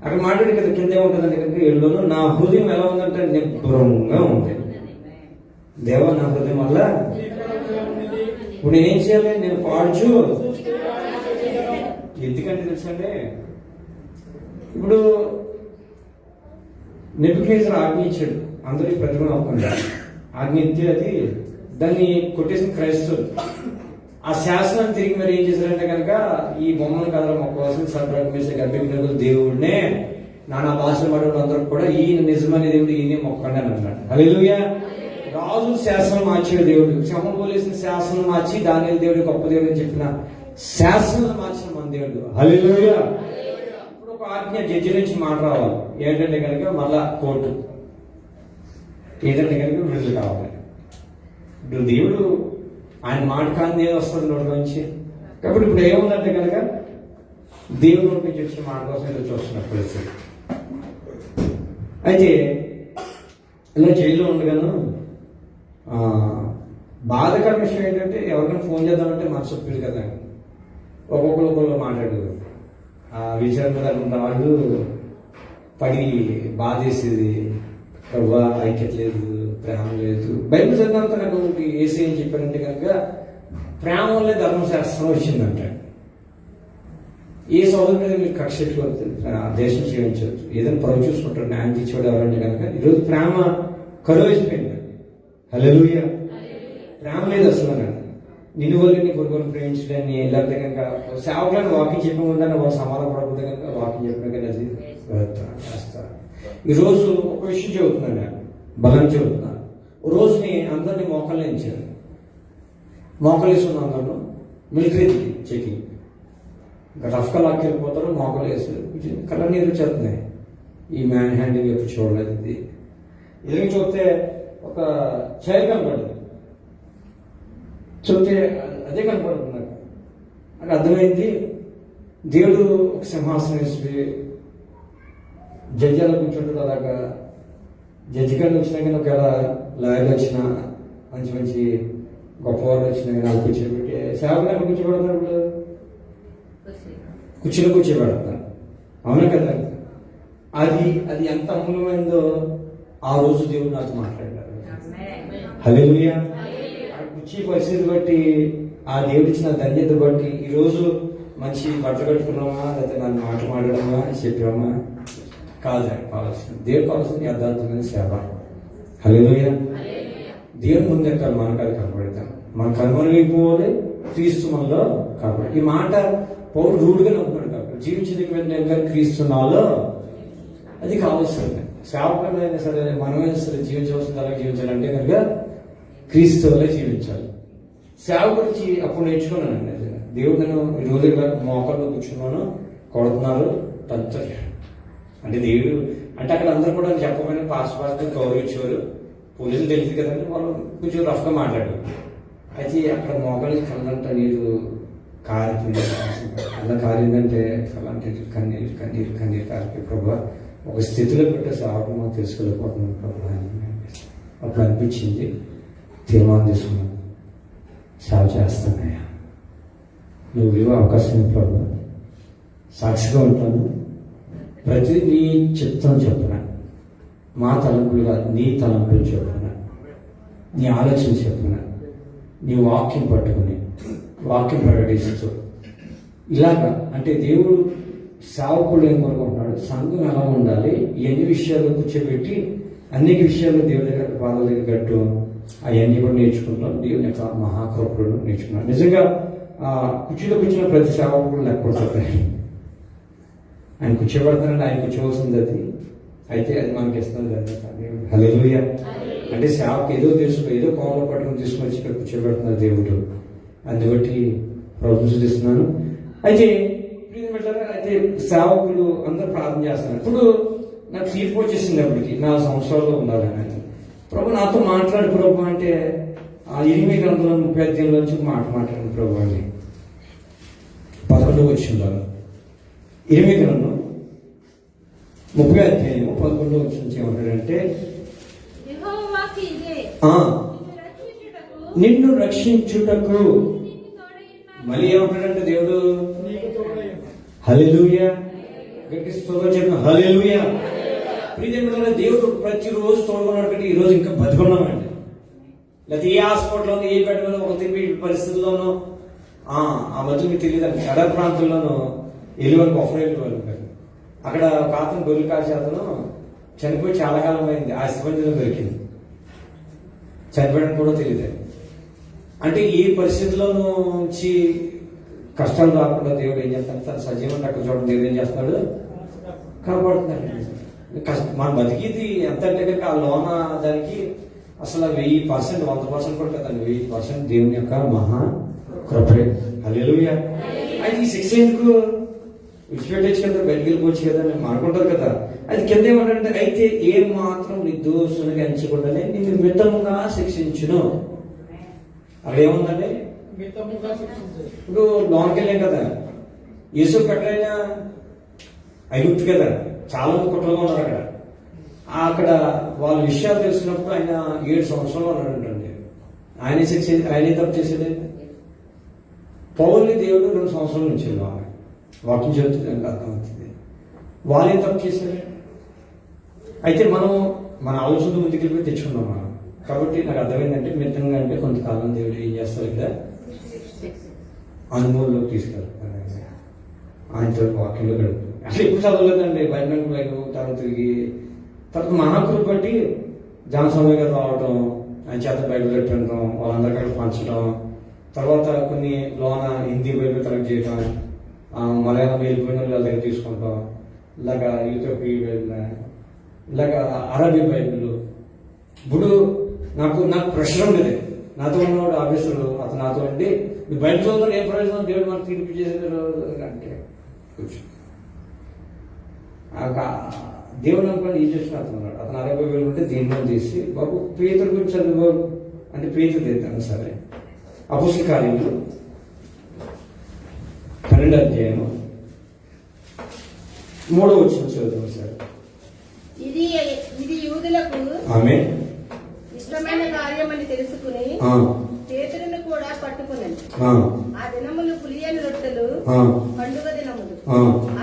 Speaker 1: అక్కడ మాట్లాడి కదా కింద ఏముంటుందంటే కనుక ఏళ్ళలోనూ నా హృదయం ఎలా ఉందంటే నిబ్బరంగా ఉంది. దేవా నా హృదయం వల్ల ఇప్పుడు నేనేం చేయాలి, నేను పాడుచు. ఎందుకంటే తెలుసండి, ఇప్పుడు నెబుకద్నెజరు ఆజ్ఞ ఇచ్చాడు అందరికి ప్రతిమ అవ్వకుండా. ఆజ్ఞ ఇస్తే అది దాన్ని కొట్టేసిన క్రైస్తవులు ఆ శాసనాన్ని తిరిగి మరి ఏం చేశారంటే కనుక ఈ బొమ్మల కథలు మొక్కవాల్సిన సర్వజ్ఞ గర్భిణులు దేవుడినే నానా భాషలు పడే అందరూ కూడా ఈయన నిజమైన దేవుడు ఈయన మొక్కండి అని అన్నాడు. హల్లెలూయా. రాజు శాసనం మార్చిన దేవుడు, సింహం పోలేసిన శాసనం మార్చి దానియేలు దేవుడు గొప్ప దేవుడు అని చెప్పిన శాసనం మార్చిన మన దేవుడు. హల్లెలూయా. ఇప్పుడు ఒక ఆజ్ఞ జడ్జి నుంచి మాట రావాలి ఏంటంటే కనుక మళ్ళా కోర్టు ఏంటంటే కనుక విడుదల కావాలి. ఇప్పుడు దేవుడు ఆయన మాట కాని ఏదో వస్తుంది నోటి నుంచి. కాబట్టి ఇప్పుడు ఏముందంటే కనుక దేవుడు నోటి నుంచి వచ్చిన మాట కోసం ఏదో చూస్తున్నారు పరిస్థితి. అయితే ఇలా జైల్లో ఉండగాను బాధకర విషయం ఏంటంటే ఎవరికైనా ఫోన్ చేద్దామంటే మనసు ఒప్పింది కదా, ఒక్కొక్కరు మాట్లాడదు. విచారణ ఉన్న వాళ్ళు పడి బాధేసేది, ఐక్యత లేదు, ప్రేమ లేదు. బైబిల్ చదివినంత నాకు ఏసీ ఏం చెప్పారంటే కనుక ప్రేమ వల్లే ధర్మశాస్త్రం వచ్చిందంట. ఏ సోదరు మీద మీరు కక్ష పెట్టుకోవద్దు, దేశం జీవించవచ్చు, ఏదైనా పరువు చూసుకుంటారు, న్యాయం తీసుకోవడం ఎవరంటే కనుక ఈరోజు ప్రేమ కరువు అయిపోయింది. హల్లెలూయా. ప్రేమ లేదు అసలు. నిన్ను వాళ్ళని కొడుకుని ప్రేమించడాన్ని లేకపోతే కనుక సేవకులను వాకింగ్ చెప్పకుండానే వాళ్ళు సమాధానం పడకపోతే కనుక వాకింగ్ చెప్పిన కదా అది చేస్తారు. ఈరోజు ఒక విషయం చెబుతున్నాను, నేను బలం చెబుతున్నాను. రోజుని అందరినీ మోకలేంచారు, మోకలేసుకున్న అందరూ మిలిటరీ చెకింగ్ రఫ్గా లాక్కెళ్ళిపోతారు, మోకలు వేసి కళ్ళ నీరు వచ్చేస్తున్నాయి. ఈ మ్యాన్ హ్యాండింగ్ ఎప్పుడు చూడలేదు. ఇది ఎదురు చూస్తే ఒక చైర్ కనపడింది, చూస్తే అదే కనపడుతుంది. నాకు అర్థమైంది దేవుడు ఒక సింహాసనం వేసి జడ్జి అలా కూర్చుంటుంది. అలాగా జడ్జి గారిని వచ్చినా కానీ ఒకవేళ లాయర్లు వచ్చినా మంచి మంచి గొప్పవాళ్ళు వచ్చినా కానీ వాళ్ళు కూర్చోబెట్టి సేవకులు ఎక్కడ కూర్చోబెడతారు, ఇప్పుడు కుర్చీలో కూర్చోబెడతారు. అవునా కదా. అది అది ఎంత అమూల్యమైందో ఆ రోజు దేవుడు నాతో మాట్లాడారు. హల్లెలూయా. కుర్చీ పరిస్థితి బట్టి ఆ దేవుడు ఇచ్చిన ధన్యత బట్టి ఈరోజు మంచి బట్టలు కట్టుకున్నామా లేకపోతే నన్ను మాట మాట్లాడమా చెప్పామా కాదు. కావాల్సింది దేవుడు కావాల్సింది యథార్థమైన సేవ. హల్లెలూయా. దేవుని ముందు ఎక్కాలి, మనకాలు కనపడతాం, మన కనుమరుగైపోవాలి, క్రీస్తు మనలో కాబట్టి. ఈ మాట పౌరుడు రూఢిగా నమ్ముతాడు కాబట్టి జీవించేందుకు నేను క్రీస్తున్నాలో అది కావాల్సింది. సేవకులైనా సరే మనమైనా సరే జీవించవలసింది అలాగే జీవించాలంటే కనుక క్రీస్తు వల్లే జీవించాలి. సేవ గురించి అప్పుడు నేర్చుకున్నానండి. దేవుడు నేను ఈ రోజు మోకాల్లో కూర్చున్నాను, కొడుతున్నారు తంతారు అంటే దేవుడు అంటే అక్కడ అందరూ కూడా చెప్పకపోయినా పాస్ గౌరవించేవారు. పోలీసులు తెలియదు కదండి, వాళ్ళు కొంచెం రఫ్గా మాట్లాడారు. అయితే అక్కడ మోకాలు కళ్ళంట నీరు కారిపోయింది. అలా కారిందంటే కళ్ళంటే కన్నీరు కన్నీరు కన్నీరు కారిపోయి ప్రభా ఒక స్థితిలో పెట్టే సేవకు మాకు తెలుసుకోలేకపోతున్నాను ప్రభా అని అప్పుడు అనిపించింది. తీర్మానం తీసుకున్నాను, సేవ చేస్తానయ్యా, నువ్వు ఇవ్వ అవకాశం ప్రభు, సాక్షిగా ఉంటాను, ప్రతి నీ చిత్తం చెప్పున, మా తలంపులుగా నీ తలంపులు చెప్పున, నీ ఆలోచన చెప్పున, నీ వాక్యం పట్టుకుని వాక్యం ప్రకటిస్తూ ఇలాగా అంటే దేవుడు సేవకుడు ఏం కోరుకుంటున్నాడు, సంఘం ఎలా ఉండాలి, ఎన్ని విషయాలు కూర్చోబెట్టి అన్ని విషయాలు దేవుడి దగ్గర పాదాల దగ్గర గట్టు అవన్నీ కూడా నేర్చుకుంటున్నాం. దేవుని యొక్క మహాకృపను నేర్చుకున్నాం. నిజంగా కుర్చీలో కూర్చున్న ప్రతి సేవకుడు లేకపోతే ఆయన కూర్చోబెడతానంటే ఆయన కూర్చోవలసింది అది. అయితే అది మనకి ఇస్తుంది కదా. హల్లెలూయా. అంటే సేవకు ఏదో తెలుసు, ఏదో కోమలో పట్టుకుని తీసుకొచ్చి ఇక్కడ కూర్చోబెడుతున్నారు దేవుడు. అందుని బట్టి ప్రశంసిస్తున్నాను. అయితే అయితే సేవకులు అందరూ ప్రార్థన చేస్తున్నారు. ఇప్పుడు నాకు తీర్పు వచ్చేసింది. అప్పటికి 4 సంవత్సరాల్లో ఉండాలని ప్రభు నాతో మాట్లాడు ప్రభు అంటే ఆ ఇరిమియా గ్రంథంలో 30 అధ్యాయంలోంచి ఒక మాట మాట్లాడిన ప్రభు అండి 11వ వచనంలో. ఇరిమియా గ్రంథం 30 అధ్యాయం 11వ వచనం ఏమంటాడంటే, నిన్ను రక్షించుటకు మళ్ళీ ఏమంటాడంటే దేవుడు హల్లెలూయా, గట్టిగా స్తోత్రం చెప్పిన హల్లెలూయా. ప్రియమైన దేవుడు ప్రతిరోజు తోడుకున్నాడు కంటే ఈ రోజు ఇంకా బతుకున్నామండి. లేకపోతే ఏ హాస్పిటల్లో ఏ బెడ్ మీద ఒక తిరిగి పరిస్థితుల్లోనూ ఆ మధ్య మీకు తెలియదు ఎడ ప్రాంతంలోనూ వెళ్ళేవాళ్ళు ఒకరు వెళ్ళేవాళ్ళు. అక్కడ ఒక అతను గొర్రెలు కాసే అతను చనిపోయి చాలా కాలం అయింది, ఆ సిబ్బందిలో దొరికింది, చనిపోయడం కూడా తెలియదు. అంటే ఈ పరిస్థితుల్లో నుంచి కష్టాలు రాకుండా దేవుడు ఏం చేస్తాడు, తన సజీవంగా అక్కడ చూడండి దేవుడు ఏం చేస్తున్నాడు, కాపాడుతున్నాడు. మన బతికిది ఎంత అంటే కనుక ఆ లోన దానికి అసలు 1000%, 100% కూడా కదండి, 1000% దేవుని యొక్క మహా కృపే. హల్లెలూయా. అయితే ఈ శిక్ష ఎందుకు విడిచిపెట్టచ్చు కదా, బయటికి వెళ్ళిపోవచ్చు కదా అని అనుకుంటారు కదా. అది కింద ఏమంటే, అయితే ఏ మాత్రం నిర్దోషునిగా ఎంచకుండానే నిన్ను మితముగా శిక్షించును. అక్కడ ఏముందండి, ఇప్పుడు లోనికి వెళ్ళాం కదా, యేసు ఎక్కడైనా ఐగుప్తు కదా, చాలా మంది కుట్రలో ఉన్నారు అక్కడ వాళ్ళ విషయాలు తెలిసినప్పుడు ఆయన 7 సంవత్సరాలు ఉన్నాడండి. ఆయనే తప్పు చేసేది. పౌల్ని దేవుడు 2 సంవత్సరాల నుంచి వాకింగ్ చెబుతుంది, అర్థమవుతుంది. వాళ్ళేం తప్పు చేశారు. అయితే మనం మన ఆలోచన ముందుకెళ్ళి తెచ్చుకున్నాం మనం. కాబట్టి నాకు అర్థమైందంటే మితంగా అంటే కొంతకాలం దేవుడు ఏం చేస్తారు, ఇక్కడ అనుభవంలోకి తీసుకెళ్తారు, ఆయనతో వాక్యంలో గడుపుతారు. అసలు ఇప్పుడు చదవలేదండి, బైబిల్ తర్వాత తిరిగి తర్వాత మహాకృప బట్టి జనసమయ గారు రావడం, ఆయన చేత బైబిల్ పెట్టడం, వాళ్ళందరికీ అక్కడ పంచడం, తర్వాత కొన్ని లోన హిందీ బైబిల్ కలెక్ట్ చేయడం, మలయాళం వెళ్ళిపోయిన వాళ్ళ దగ్గర తీసుకుంటాం, ఇలాగా యూరోపీ బైబిల్, ఇలాగా అరబీ బైబిల్. ఇప్పుడు నాకు ప్రెషర్ ఉండేది. నాతో ఉన్నవాడు ఆఫీసరు అతను నాతో ఉండి, నువ్వు బయట చదువుతాను ఏం ప్రయోజనం, దేవుడు మనకు తీర్పు చేసేది అంటే దేవుడు అనుకోండి ఈ చేసిన అతను అతను 60,000 ఉంటే దీనిలో తీసి బాబు పేతుల గురించి చదువు అంటే పేతులు తెద్దాను. సరే, అపోస్తల కార్యములు 12వ అధ్యాయం 3వ వచనం చదువు సార్.
Speaker 2: ఇది యూదులకు
Speaker 1: ఆమేన్
Speaker 2: ఇష్టమైన కార్యమని తెలుసుకుని పేతురును కూడా పట్టుకున్నది. ఆ దినములు పులియని రొట్టెలు పండుగ దినములు.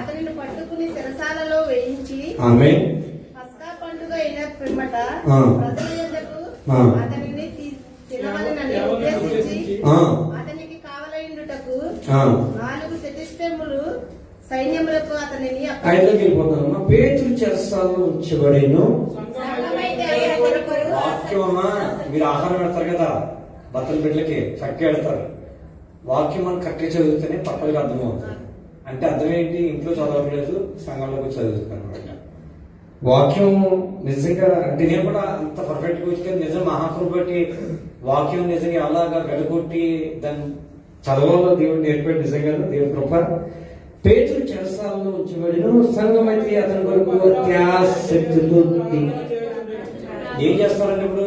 Speaker 2: అతనిని పట్టుకుని చెరసాలలో వేయించి పస్కా పండుగ అయిన పిమ్మట ప్రజల యొద్దకు అతనిని తినవలనని ఉద్దేశించి అతనికి కావలయుండుటకు 4 చతుష్టములు సైన్యములకు అతనిని
Speaker 1: వెళ్ళిపోతానమ్మా. పేతురు చెరసాలలో ఉంచబడిను. వాక్యమా మీరు ఆహారం పెడతారు కదా బట్టల బిడ్డలకి, చక్క పెడతారు. వాక్యం మనం కరెక్ట్గా చదివితేనే పక్కలకి అర్థమవుతుంది. అంటే అర్థం ఏంటి, ఇంట్లో చదవట్లేదు, సంఘంలోకి చదువుతాను అనమాట. వాక్యం నిజంగా అంటే నేను కూడా అంత పర్ఫెక్ట్గా వచ్చి నిజం మహాకృప బట్టి వాక్యం నిజంగా అలాగా గడగొట్టి దాన్ని చదవాలో దేవుడు నేర్పాడు. నిజంగా దేవుడి కృప. పేతురు చెరసాలలో ఉంచబడిన సంఘం అయితే అతని కొరకు అత్యాసక్తితో ఏం చేస్తారంటే ఇప్పుడు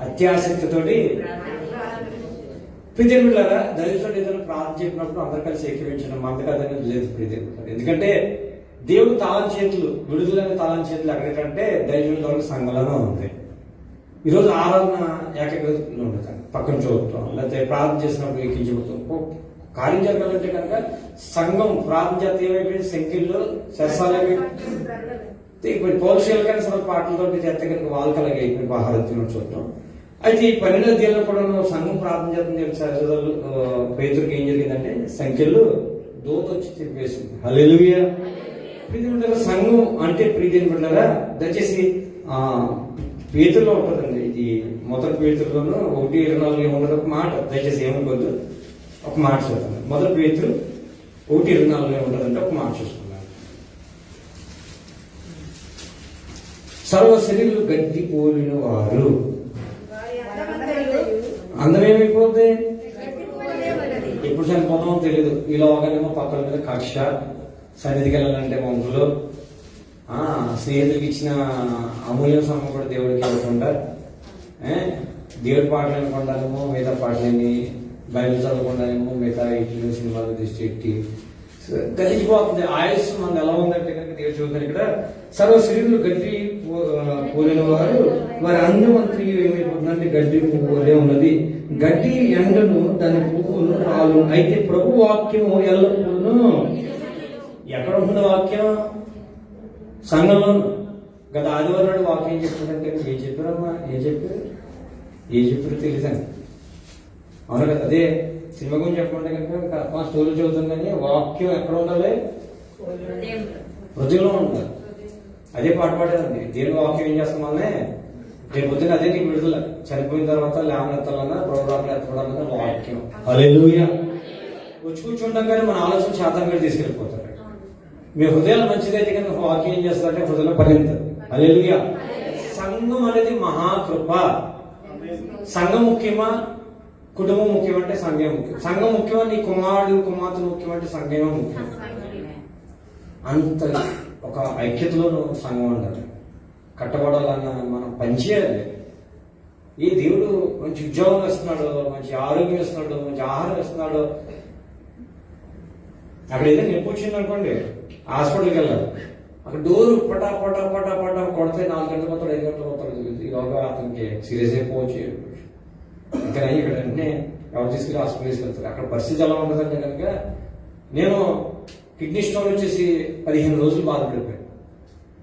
Speaker 1: అత్యాసక్తితోటి ప్రీతిలాగా దైవజనుడు ఏదైనా ప్రార్థన చెప్పినప్పుడు అందరు కలిసి ఏకీవించడం మంద కదనేది లేదు ప్రీతిలాగా. ఎందుకంటే దేవుడు తాళం చేతులు విడుదలైన తాళం చేతులు ఎక్కడికంటే దైవజనుల ద్వారా సంఘంలోనే ఉంది. ఈరోజు ఆరాధన ఏకగ్రతలో ఉంటుంది, పక్కన చూడటం లేకపోతే ప్రార్థన చేసినప్పుడు ఎక్కించబడతాం. కార్యం జరగాలంటే కనుక సంఘం ప్రార్థన చేత ఏమైపోయింది, సంఖ్యల్లో సరసాలైపోయింది. ఇప్పుడు పౌరుషాలు కానీ సరే పాటలతో చేస్తే కనుక వాళ్ళకి అలాగే అయిపోయింది ఆహారం తినడం చూడటం. అయితే ఈ 12వ అధ్యాయంలో కూడా సంఘం ప్రార్థన చేస్తుంది. పేతురుకి ఏం జరిగిందంటే సంఖ్యలు దూత వచ్చి తిప్పేసింది. హల్లెలూయా. ప్రీతి బిడ్డలారా, సంఘం అంటే ప్రీతి బిడ్డలారా దయచేసి పేతురులో ఉంటుందండి. ఇది మొదటి పేతురులోనూ 1:24 ఉండదు. ఒక మాట దయచేసి ఏమనుకోవద్దు, ఒక మాట చూద్దాం. మొదటి పేతురు 1:24 ఉంటుందంటే ఒక మాట చూసుకున్నాను. సర్వ శరీరులు గడ్డి పోలిన వారు అందమేమైపోద్ది, ఎప్పుడు చనిపోతామో తెలియదు. ఈ లోగానేమో పక్కల మీద కక్ష, సన్నిధికి వెళ్ళాలంటే మందులు, స్నేహితులకి ఇచ్చిన అమూల్య సమయం కూడా దేవుడికి ఇవ్వకుండా దేవుడి పాటలు అనుకుంటానేమో, మిగతా పాటలని బైబిల్ చదవకుండానేమో మిగతా ఇట్లు సినిమాలు దృష్టి ఎట్టి గడిచిపోతుంది. ఆయుష్ మనది ఎలా ఉందంటే కనుక దేవుడు చూద్దాం ఇక్కడ, సర్వ శరీరులు గడ్డి పోలిన వారు వారి అందమంత్రి ఏమైపోతుందంటే గడ్డి పువ్వులే ఉన్నది. గడ్డి ఎండను దాని పువ్వులు రాలు. అయితే ప్రభు వాక్యము ఎల్లప్పుడూ ఎక్కడ ఉంటుంది వాక్యం? సంఘంలో. గత ఆదివారం నాడు వాక్యం ఏం చెప్తుందంటే ఏం చెప్పారమ్మా, ఏం చెప్పారో తెలియదండి. అవును కదా, అదే సినిమా గురించి చెప్పమంటే కనుక మా స్టోరీ చదువుతాం, కానీ వాక్యం ఎక్కడ ఉండాలి? హృదయంలో ఉండాలి. అదే పాట పాడేదండి. దేవుని వాక్యం ఏం చేస్తాం మనమే రేపు పొద్దున అదే నీకు విడుదల. చనిపోయిన తర్వాత లేవనెత్తాలన్నా ప్రోగ్రాంలు ఎత్తడాలన్నా వాక్యం. హల్లెలూయా. వచ్చి కూర్చుంటాం కానీ మన ఆలోచన శాతం మీద తీసుకెళ్ళిపోతారు. మీ హృదయాలు మంచిదైతే కనుక వాక్యం ఏం చేస్తారంటే హృదయంలో పరిగెత్తారు. హల్లెలూయా. సంఘం అనేది మహాకృప. సంఘం ముఖ్యమా, కుటుంబం ముఖ్యమంటే సంఘం ముఖ్యం. సంఘం ముఖ్యమా, నీ కుమార్తె ముఖ్యమంటే సంఘమే ముఖ్యం. అంత ఒక ఐక్యతలోనూ సంఘం ఉండాలి. కట్టబడాలన్న మనం పనిచేయాలి. ఈ దేవుడు మంచి ఉద్యోగం ఇస్తున్నాడు, మంచి ఆరోగ్యం ఇస్తున్నాడు, మంచి ఆహారం ఇస్తున్నాడు. అక్కడ ఏదైనా నొప్పి వచ్చింది అనుకోండి, హాస్పిటల్కి వెళ్ళాలి. అక్కడ డోరు పటా పటా పటా పటా కొడితే 4 గంటలు పోతాడు, 5 గంటలు పోతాడు. ఈలోగా అతనికి సీరియస్ అయిపోవచ్చు. ఇంకా ఇక్కడ వెంటనే ఎవరు తీసుకెళ్ళి హాస్పిటల్ తీసుకెళ్తారు. అక్కడ పరిస్థితి ఎలా ఉంటుందంటే కనుక, నేను కిడ్నీ స్టోన్ వచ్చేసి 15 రోజులు బాధపడిపోయాను.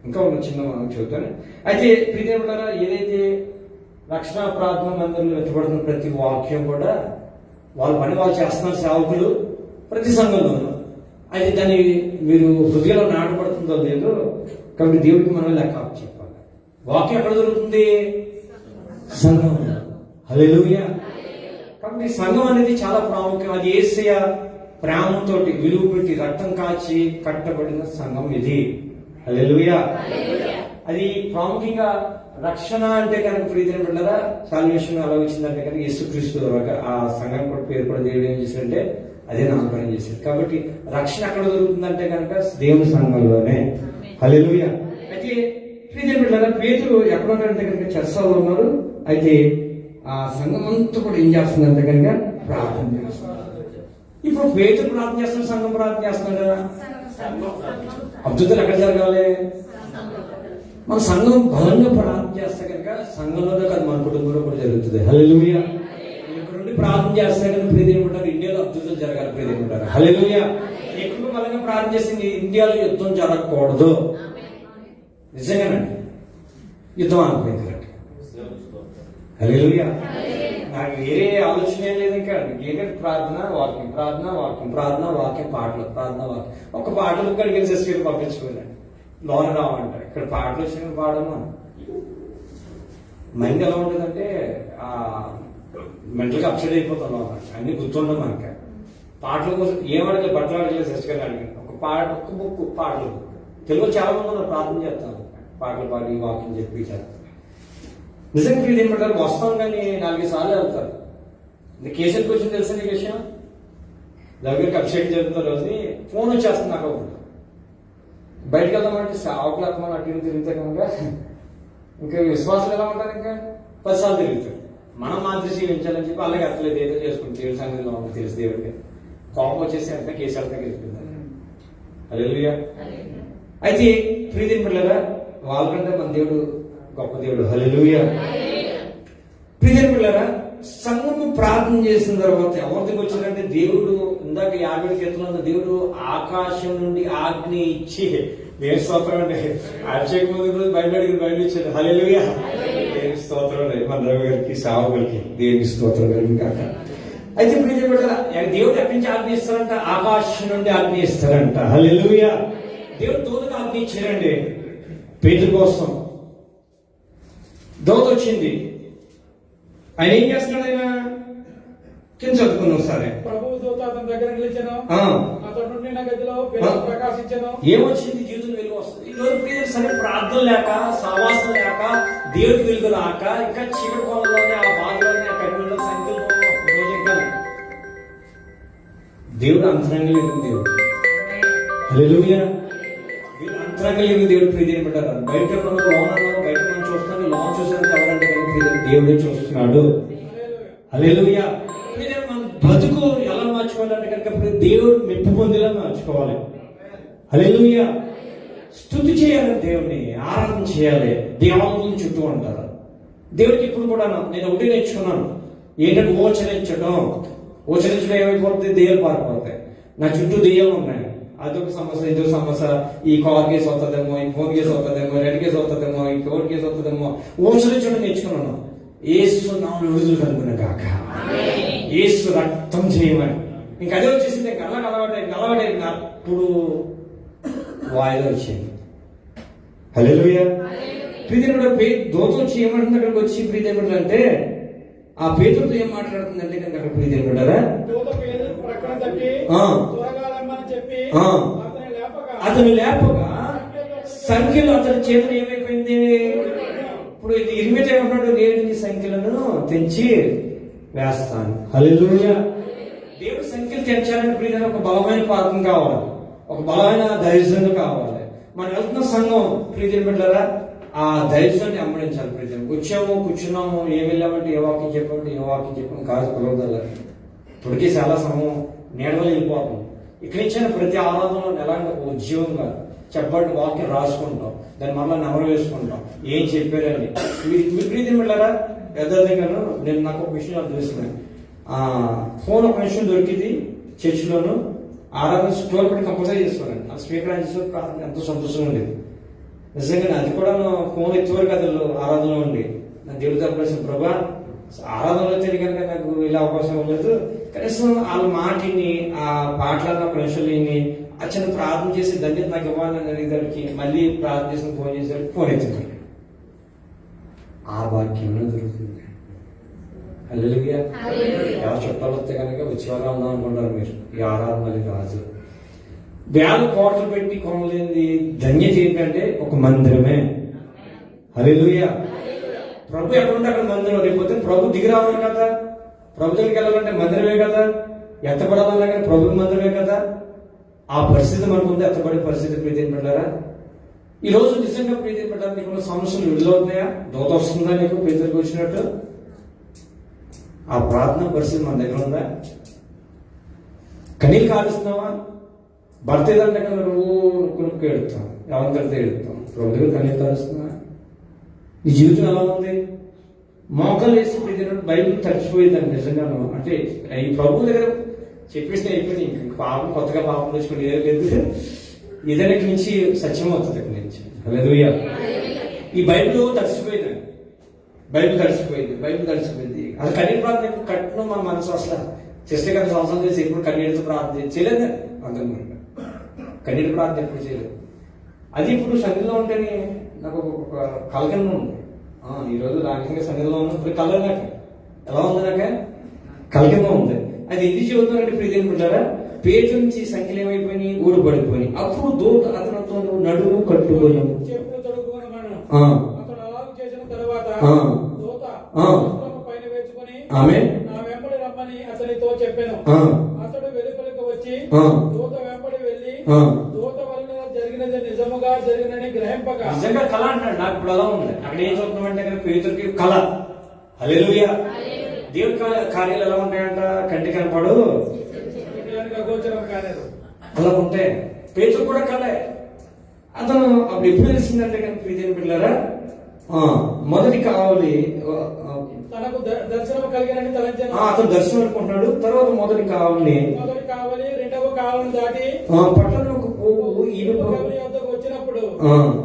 Speaker 1: ఇంకా ఒక చిన్న చెబుతాను. అయితే ప్రియదేవులారా, ఏదైతే రక్షణ ప్రార్థన మందిరంలో వెతబడుతున్న ప్రతి వాక్యం కూడా వాళ్ళ పని వాళ్ళు చేస్తున్నారు, సేవకులు ప్రతి సంఘంలోనూ. అయితే దాన్ని మీరు హృదయంలో నాటబడుతుందో లేదో, కాబట్టి దేవుడికి మనం లెక్క చెప్పాలి. వాక్యం ఎక్కడ దొరుకుతుంది? సంఘం. హల్లెలూయా. కాబట్టి సంఘం అనేది చాలా ప్రాముఖ్యం. అది యేసయ్య ప్రేమతో విలువ పెట్టి రక్తం కాచి కట్టబడిన సంఘం ఇది. హల్లెలూయా. అది ప్రాముఖ్యంగా రక్షణ అంటే కనుక ప్రియమైన బిడ్డలారా, సాల్వేషన్ ఎలా వచ్చిందంటే కనుక యేసుక్రీస్తు ఆ సంఘం కూడా పేరు కూడా దేవుడు ఏం చేశాడంటే అదే నామకరణం చేశాడు. కాబట్టి రక్షణ ఎక్కడ దొరుకుతుందంటే కనుక దేవుని సంఘంలోనే. హల్లెలూయా. అయితే ప్రియమైన బిడ్డలారా, పేతురు ఎక్కడ ఉన్నారంటే కనుక చర్చలో ఉన్నారు. అయితే ఆ సంఘం అంతా కూడా ఏం చేస్తుందంటే కనుక ప్రార్థన చేస్తున్నారు. ఇప్పుడు పేతురు ప్రార్థన చేస్తున్నారు, సంఘం ప్రార్థన చేస్తున్నారు కదా. అద్భుతాలు ఎక్కడ జరగాలి? మన సంఘం బలంగా ప్రార్థన చేస్తే కనుక సంఘంలోనే కాదు మన కుటుంబంలో కూడా జరుగుతుంది. హల్లెలూయా. ఇక్కడ నుండి ప్రార్థన చేస్తే కనుక ప్రియదేవుంటారు, ఇండియాలో అద్భుతాలు జరగాలి. ప్రియదేవుంటారు. హల్లెలూయా. ఎక్కువ బలంగా ప్రార్థన చేసింది ఇండియాలో యుద్ధం జరగకూడదు. నిజంగానండి, యుద్ధం ఆగిపోయింది. హల్లెలూయా. నాకు వేరే ఆలోచన ఏం లేదు. ఇంకా ఏంటంటే ప్రార్థన వాక్యం, ప్రార్థన వాక్యం, ప్రార్థన వాక్యం, పాటలు, ప్రార్థన వాక్యం. ఒక పాటలు ఇక్కడికి వెళ్ళి సిస్టర్ పంపించుకోండి, లోన రావంటారు. ఇక్కడ పాటలు వచ్చిన పాడము మైండ్ ఎలా ఉంటుందంటే మెంటల్గా అప్సెట్ అయిపోతాం. లోన అన్ని గుర్తుండవు మనకి. పాటల కోసం ఏమడగలేదు, బట్టలు అడగలేదు. సిస్టర్ గారు అడిగాను ఒక పాట, ఒక బుక్ పాటలు. తెలుగు చాలా మంది ఉన్నారు ప్రార్థన చేస్తాను, పాటలు పాడి వాక్యం చెప్పి చేస్తాను. నిజంగా ప్రీతి ఏమంటారు, వస్తాం కానీ 4 సార్లు వెళ్తారు. కేసీఆర్కి వచ్చింది తెలుసా నీకు విషయం? దగ్గరికి అభిషేకం జరుగుతున్న రోజుని ఫోన్ వచ్చేస్తుంది నాకు. బయటకు వెళ్దామంటే ఆవుకులు అక్కడ అటు తిరిగితే కనుక ఇంకా విశ్వాసం ఎలా ఉంటారు, ఇంకా 10 సార్లు తిరుగుతారు. మనం మాదిరి జీవించాలని చెప్పి అలాగే అట్లేదు ఏదో చేసుకుంటాం. దేవుడి సంగతిలో ఉంది తెలుసు. దేవుడికి కోపం వచ్చేసి అంతా కేసీఆర్ దగ్గర వెళ్ళిపోయింది. హల్లెలూయా. అయితే ప్రీతి పిల్లగా వాళ్ళకంటే మన దేవుడు గొప్ప దేవుడు. హల్లెలూయా. ప్రియమైన పిల్లరా, సంఘము ప్రార్థన చేసిన తర్వాత ఎవరికి వచ్చిందంటే దేవుడు ఇందాక 50 కీర్తనలో దేవుడు ఆకాశం నుండి ఆజ్ఞ ఇచ్చి, దేవుని స్తోత్రం అంటే అభిషేకం ముందు బయట ఇచ్చాడు. హల్లెలూయా. దేవుని స్తోత్రం మన రవి గారికి, సావులకి దేవుని స్తోత్రం కలిగి కాక. అయితే ప్రియమైన పిల్లరా, దేవుడు ఎక్కడి నుంచి ఆజ్ఞ ఇస్తారంట? ఆకాశం నుండి ఆజ్ఞ ఇస్తారంట. హల్లెలూయా. దేవుడు దూతకు ఆజ్ఞ ఇచ్చారండి పేతురు కోసం. దోత వచ్చింది. ఆయన ఏం చేస్తున్నాడు? ఆయన కింద చదువుకున్నాం సరే.
Speaker 3: ప్రభువు దూత అతని దగ్గర నిలిచాను, అతడు నుండి నా గదిలో ప్రకాశించాను.
Speaker 1: ఏమొచ్చింది? జీవితం వెలుగు వస్తుంది. ఈరోజు సరే ప్రార్థన లేక, సహవాసం లేక, దేవుడి వెలుగు రాక, ఇంకా చీకటి కోణంలోనే, ఆ బాధలోనే, ఆ కఠినంలో సంఖ్యలో రోజు ఇంకా దేవుడు అంతరంగా లేదు. దేవుడు హల్లెలూయా. అంతరంగా లేదు దేవుడు. ప్రియదేవుని బిడ్డలారా, బయట లోన బయట మనం చూస్తాను, లోన్ చూసేందుకు ఎవరంటే కానీ ప్రియదేవుని దేవుడే చూస్తున్నాడు. హల్లెలూయా. మన బతుకు ఎలా మార్చుకోవాలంటే కనుక దేవుడు మెప్పు పొందేలా మార్చుకోవాలి. హల్లెలూయా. స్తుతి చేయాలి, దేవుడిని ఆరాధన చేయాలి. దేవాలయం చుట్టూ ఉంటారు. దేవుడికి ఇప్పుడు కూడా నేను ఒకటి నేర్చుకున్నాను, ఏంటంటే ఓచరించడం ఏమైపోతుంది, దెయ్యాలు పారిపోతాయి. నా చుట్టూ దెయ్యాలు ఉన్నాయి, అదొక సమస్య ఇదొక సమస్య, ఈ కార్ కేసు వస్తుందేమో, ఈ ఫోన్ కేసు వస్తుందేమో, రెడ్ కేసు వస్తుందేమో, ఈ కోర్టు కేసు వస్తుందేమో. ఓచరించడం నేర్చుకున్నాను. యేసు నామములో విడుదల కలుగును గాక, యేసు రక్తం చేయమని. ఇంక అదే వచ్చేసింది, అలవాటై అప్పుడు వాయిదా వచ్చింది. హల్లెలూయా. ప్రీతిని దోతం వచ్చి ఏమంటుంది అక్కడికి వచ్చి ప్రీతి ఏమంటారంటే, ఆ పేతులతో ఏం మాట్లాడుతుందంటే కనుక అక్కడ ప్రీతి ఏమంటారా, అతను లేపగా సంఖ్యలు అతని చేతులు ఏమైపోయింది. ఇప్పుడు ఇది ఇరిమితే ఏమంటాడు, నేను నీ సంఖ్యలను తెంచి వేస్తాను. హల్లెలూయా. దేవుడు సంఖ్యలు తెంచాలని ప్రీతి ఒక బలమైన పాత్రం కావాలి, ఒక బలమైన ధైర్యం కావాలి. మనం వెళ్తున్న సంఘం ప్రీతి పెట్టారా, ఆ ధైర్యాన్ని అమ్మడించాలి. ప్రీతి వచ్చాము కూర్చున్నాము, ఏం వెళ్ళామంటే ఏ వాక్యం చెప్పాము కాదు పిలవదల్లా. ఇప్పటికీ చాలా సమయం నేడవలు వెళ్ళిపోతాం. ఇక్కడి నుంచి ప్రతి ఆరాధనలో ఎలాంటి ఒక ఉద్యోగంగా చెప్పబడిన వాక్యం రాసుకుంటాం, దాన్ని మళ్ళీ నెమరు వేసుకుంటాం, ఏం చెప్పారని. మీరు ప్రీతి పెట్టారా యథార్థంగాను. నేను నాకు ఒక విషయం తెలుస్తున్నాను, ఫోన్ ఒక విషయం దొరికింది చర్చిలోను, ఆరాధన స్టోర్ పెట్టి కంపల్సరీ చేసుకోనండి. ఆ స్పీకర్ అని చేసిన ఎంతో సంతోషంగా ఉండేది. నిజంగా అది కూడా ఫోన్ ఎత్తువరకు అది ఆరాధనలో ఉండి నా దేవుడు తప్పేసిన ప్రభా, ఆరాధనలో తెలియ కనుక నాకు ఇలా అవకాశం ఉండదు, కనీసం వాళ్ళ మాటిని ఆ పాటలను ఒక నిమిషాలు విని ఆ చిన్న ప్రార్థన చేసి ధన్యత నాకు ఇవ్వాలని అడిగేదానికి మళ్ళీ ప్రార్థన చేసిన ఫోన్ చేసేవాడికి ఫోన్ ఎత్తుకోండి. ఆ వాక్యంలో దొరుకుతుంది. హల్లెలూయా. ఎవరు చుట్టాలు వస్తే కనుక వచ్చేవాళ్ళ ఉందాం అనుకుంటారు మీరు. ఈ ఆరాధన మళ్ళీ రాజు వేల కోట్లు పెట్టి కొనలేని ధన్యత ఏంటంటే ఒక మందిరమే. హల్లెలూయా. ప్రభు ఎక్కడుంటే అక్కడ మందిరం. రేపు ప్రభు దిగి రావాలి కదా, ప్రభు దగ్గరికి వెళ్ళాలంటే మందిరమే కదా, ఎత్తపడాలన్నా కానీ ప్రభు మందిరమే కదా. ఆ పరిస్థితి మనకు ఉంది, ఎత్తపడే పరిస్థితి. ప్రీతి పెట్టారా ఈ రోజు నిజంగా ప్రీతి పెట్టారా, నీకు సమస్యలు విడుదలవుతున్నాయా, దోత వస్తుందా నీకు ప్రీతికి వచ్చినట్టు? ఆ ప్రార్థన పరిస్థితి మన దగ్గర ఉందా? కన్నీళ్ళు కాలుస్తున్నావా? భర్త ఏదంటే కన్నా నువ్వు ఎడుతాం, ఎవరి కలితే ఎడుతాం. ప్రభు దగ్గర కన్నీళ్ళు కాలుస్తున్నా? నీ జీవితం ఎలా ఉంది? మోకాలు వేసి ప్రతిరోజు బైబిల్ తడిచిపోయిందండి నిజంగా. అంటే ఈ ప్రభు దగ్గర చెప్పేస్తే అయిపోయింది. ఇంక పాపం కొత్తగా పాపం తెచ్చుకుని ఏదో లేదు, ఏదైనా నుంచి సత్యం అవుతుంది ఇక్కడి నుంచి. హల్లెలూయా. ఈ బైబిల్ తడిచిపోయిందండి, బైబిల్ తడిచిపోయింది. అది కన్నీరు ప్రార్థన కట్టడం మన మనసు అసలు చేస్తే కదా సంవత్సరం చేసి ఎప్పుడు కన్నీటితో ప్రార్థన చేయలేదండి. అందరం కన్నీటి ప్రార్థన ఎప్పుడు చేయలేదు. అది ఇప్పుడు సన్నిధిలో ఉంటేనే నాకు ఒక కలకన్న ఉంది. ఈరోజు రాజకీయ సన్నిధిలో ఉన్న ఇప్పుడు కలర్ నాక ఎలా ఉంది, నాక కలకంగా ఉంది. అది ఎందుకు చెబుతున్నారంటే ప్రీతి అనుకుంటారా, పేరు నుంచి సంఖ్యలు ఏమైపోయినాయి, ఊరు పడిపోయి. అప్పుడు దూత అతనితో నడుము కట్టుకొని ఆమె అతనితో చెప్పాను. అతడు వెలుపలికి వచ్చి దూత వెంబడి వెళ్ళి దూత వలన జరిగినది నిజముగా జరిగినని గ్రహింపగా. నిజంగా కళ అంటాడు. నాకు ఇప్పుడు అలా ఉంది. అక్కడ ఏం చదువుతున్నామంటే పేతురుకి కళ. హల్లెలూయా. దేవుడి కార్యాలు ఎలా ఉంటాయంట, కంటి కనపడు అలా ఉంటాయి. పేతురు కూడా కళే. అతను అప్పుడు ఎప్పుడు తెలిసిందంటే కానీ ప్రీతి పిల్లరా, మొదటి కావాలి తనకు దర్శనం కలిగినని తలంచాను. అతను దర్శనం అనుకుంటున్నాడు. తర్వాత మొదటి కావాలి రెండవ కావాలి దాటి పట్టణంకు పోవు వచ్చినప్పుడు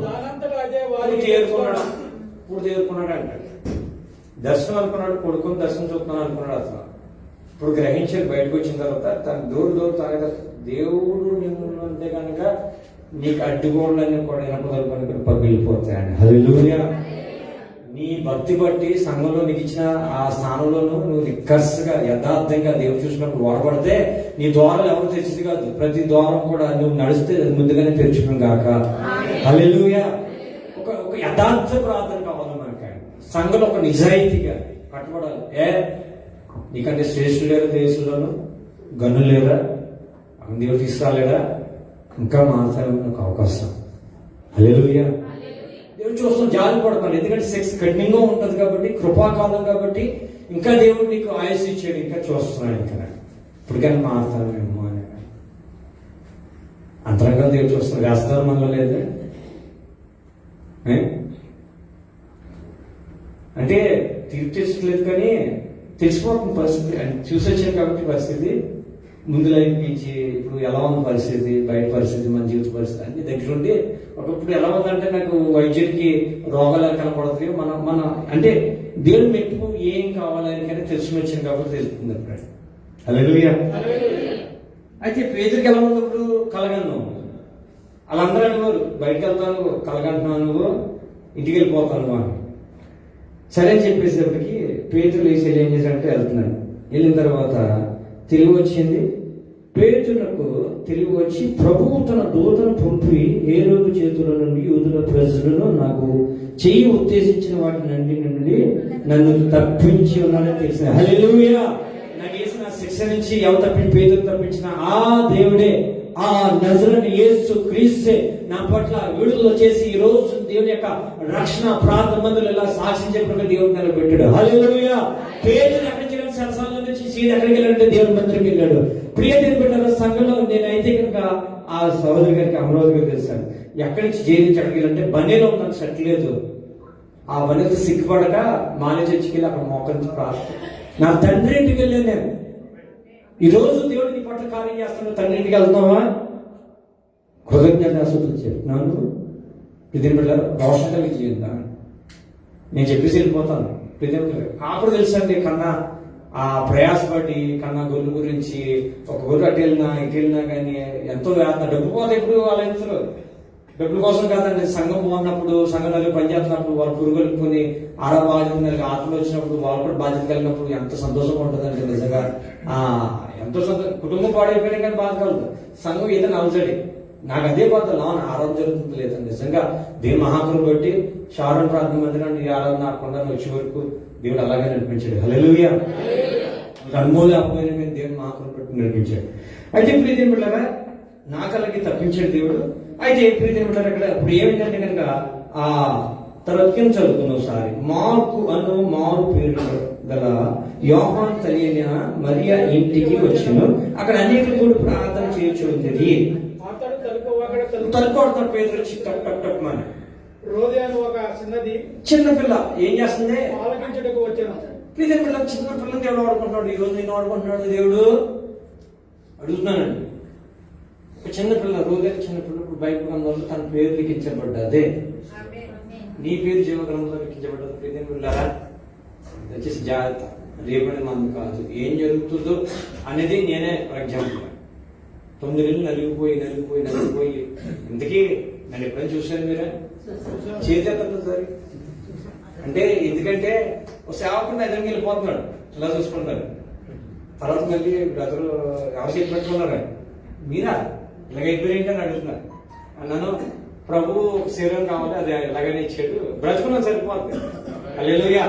Speaker 1: దానంతటా అదే వారు చేరుకున్నాడు. ఇప్పుడు చేరుకున్నాడు అంటాడు. దర్శనం అనుకున్నాడు, కొడుకుని దర్శనం చూస్తున్నాడు అనుకున్నాడు. అతను ఇప్పుడు గ్రహించాడు. బయటకు వచ్చిన తర్వాత తన దూరు తాగ దేవుడు నిన్ను అంటే కనుక నీకు అడ్డుగోళ్ళని కూడా వెనకదలుకొని పగిలిపోతాయండి. హల్లెలూయా. నీ భక్తి బట్టి సంఘంలో నీకు ఇచ్చిన ఆ స్థానంలోనూ నువ్వు నిక్కర్స్గా యథార్థంగా దేవుడు చూసినప్పుడు వాడబడితే నీ ద్వారాలు ఎవరు తెచ్చింది కాదు. ప్రతి ద్వారం కూడా నువ్వు నడిస్తే ముందుగానే తెరుచుకుని గాక. హల్లెలూయా. ఒక యథార్థ ప్రార్థన కావాలి మనకి. సంఘంలో ఒక నిజాయితీగా కట్టబడాలి. నీకంటే శ్రేష్ఠులు లేరు దేశంలోను, గనులు లేరా, దేవుడు తీసుకురాలేడా, ఇంకా మాట్లాడే ఒక అవకాశం. హల్లెలూయా. దేవుడు చూస్తాం, జాలి పడుతున్నాడు. ఎందుకంటే సెక్స్ కఠినంగా ఉంటుంది కాబట్టి, కృపాకాలం కాబట్టి, ఇంకా దేవుడు నీకు ఆయుష్ ఇచ్చాడు, ఇంకా చూస్తున్నాడు. ఇంకా ఇప్పటికైనా మారుతామేమో అని అంతరంగా దేవుడు చూస్తున్నాడు. వేస్తారు మనలో లేదా అంటే తీర్చేసట్లేదు, కానీ తెలిసిపోతుంది పరిస్థితి. చూసి వచ్చాను కాబట్టి పరిస్థితి ముందు లైఫ్ నుంచి ఇప్పుడు ఎలా ఉంది పరిస్థితి, బయట పరిస్థితి, మన జీవిత పరిస్థితి అన్ని దగ్గరుండి ఒకప్పుడు ఎలా ఉందంటే నాకు వైద్యుడికి రోగాలు కనపడుతుంది. మన అంటే దేవుడు మెప్పు ఏం కావాలని కానీ తెలిసి వచ్చాను కాబట్టి తెలుస్తుంది అప్పుడు. హల్లెలూయా. అయితే పేదరికి ఎలా ఉంది ఇప్పుడు? కలగను. వాళ్ళందరూ అనేవారు, బయటకు వెళ్తాను కలగంటున్నావు, నువ్వు ఇంటికి వెళ్ళిపోతాను అని. సరే అని చెప్పేసేపటికి పేతురు లేచి ఏం చేశాడంటే వెళ్తున్నాడు. వెళ్ళిన తర్వాత తెలివి వచ్చింది. పేతులకు తెలివి వచ్చి, ప్రభువు తన దూతను పంపి హేరోదు చేతుల నుండి యూదుల ప్రజలను నాకు చెయ్యి ఉద్దేశించిన వాటి నుండి నన్ను తప్పించి ఉన్నాడని తెలిసింది. హల్లెలూయా. నాకు వేసిన శిక్ష నుంచి ఎవరు పేతురు తప్పించిన ఆ దేవుడే, ఆ నజరేయుడైన యేసు క్రీస్తే నా పట్ల విడుదల చేసి ఈ రోజు దేవుని యొక్క రక్షణ ప్రార్థన మందులు ఇలా సాక్ష్యం చెప్పిన దేవుడు నిలబెట్టాడు. హల్లెలూయా. పేతురు ఎక్కడికి వెళ్ళాడు? సరసాల నుంచి సీదా ఎక్కడికి వెళ్ళాడంటే దేవుని మందిరికి వెళ్ళాడు. ప్రియ దేవుని బిడ్డల సంఘంలో నేనైతే కనుక ఆ సహోదరి గారికి అమరావతి గారికి తెలుసాను. ఎక్కడి నుంచి జైలు నుంచి ఎక్కడికి వెళ్ళంటే బన్నీలో నాకు సెట్ లేదు. ఆ బన్నీతో సిగ్గుపడక మానే చర్చికి వెళ్ళి అక్కడ మోకరించి ప్రార్థన. నా తండ్రి ఇంటికి వెళ్ళాను నేను. ఈ రోజు దేవుడు నీ పట్ల కార్యం చేస్తున్నాడు. తండ్రి ఇంటికి వెళ్తున్నావా? కృతజ్ఞతాస్తుతులు చెప్తున్నాను. ప్రతి బిడ్డ రోషంగా మీకు చేద్దాం నేను చెప్పేసి వెళ్ళిపోతాను. ప్రతి అప్పుడు తెలుసండి కన్నా ఆ ప్రయాసపడి కన్నా గొర్రెల గురించి ఒక గొర్రె అటు వెళ్ళినా ఇటు వెళ్ళినా కానీ ఎంతో వేదన. డబ్బు పోతే ఇప్పుడు వాళ్ళ ఇంట్లో డబ్బుల కోసం కాదండి. సంఘం బాగున్నప్పుడు, సంఘాలు పనిచేస్తున్నప్పుడు వాళ్ళు పురుగొలుపుకొని ఆడ బాధ్యత ఆటలు వచ్చినప్పుడు వాళ్ళు కూడా బాధ్యత కలిగినప్పుడు ఎంత సంతోషంగా ఉంటుందండి. నిజంగా ఎంతో కుటుంబం పాడైపోయినా కానీ బాధ కలదు. సంఘం ఏదైనా అవసరం. నాకు అదే బాధ లాన్ ఆరాధన జరుగుతుంది లేదండి. నిజంగా దేవుని మహాకృప బట్టి షారోన్ ప్రార్థన మందిరాన్ని ఈ ఆరాధన ఆకుండా వచ్చే వరకు దేవుడు అలాగే నడిపించాడు. హల్లెలూయా. అనుమూల అపోయిన మీద దేవుని మహాకృప బట్టి నడిపించాడు. అయితే ప్రీతి బిడ్డలారా నాకు అలాగే తప్పించాడు దేవుడు. అయితే ప్రీతి బిడ్డలారా ఇక్కడ ఇప్పుడు ఏమిటంటే కనుక ఆ తర్వాత చదువుకున్న ఒకసారి మారు పేరు గల యోహాను తల్లి మరియా ఇంటికి వచ్చాను. అక్కడ అనేక కూడా ప్రార్థన చేయొచ్చుంది. తలుపుతాడు పేరు వచ్చి టప్పమని.
Speaker 3: రోదే అని ఒక
Speaker 1: చిన్నపిల్ల ఏం చేస్తుంది?
Speaker 3: ఆలకించుటకు వచ్చాను.
Speaker 1: ప్రీతి పిల్ల చిన్న పిల్లని దేవుడు వాడుకుంటున్నాడు. ఈ రోజు నేను వాడుకుంటున్నాడు దేవుడు అడుగుతున్నానండి. చిన్నపిల్ల రోజే చిన్నపిల్ల ఇప్పుడు బైబిల్ గ్రంథంలో తన పేరు లిఖించబడ్డదే. నీ పేరు జీవ గ్రంథంలో లిఖించబడ్డది. ప్రీతి పిల్లరా దయచేసి జాగ్రత్త. రేపటి మంది కాదు, ఏం జరుగుతుందో అనేది నేనే ఫర్ ఎగ్జాంపుల్ 9 నెలలు నలిగిపోయి ఇంతకీ నన్ను ఎప్పుడైనా చూశాను మీరే? చేసేస్తాను సరే అంటే ఎందుకంటే ఒక సేవకుండా ఎదురుకి వెళ్ళిపోతున్నాడు, ఇలా చూసుకుంటారు. తర్వాత మళ్ళీ బ్రదరు ఎవరు చేతి పెట్టుకున్నారా మీరా ఇలాగైపోయింటే అని అడుగుతున్నారు. నన్ను ప్రభు శరీరం కావాలి, అది ఇలాగనే ఇచ్చాడు, బ్రతుకున్నా సరిపోద్ది. హల్లెలూయా.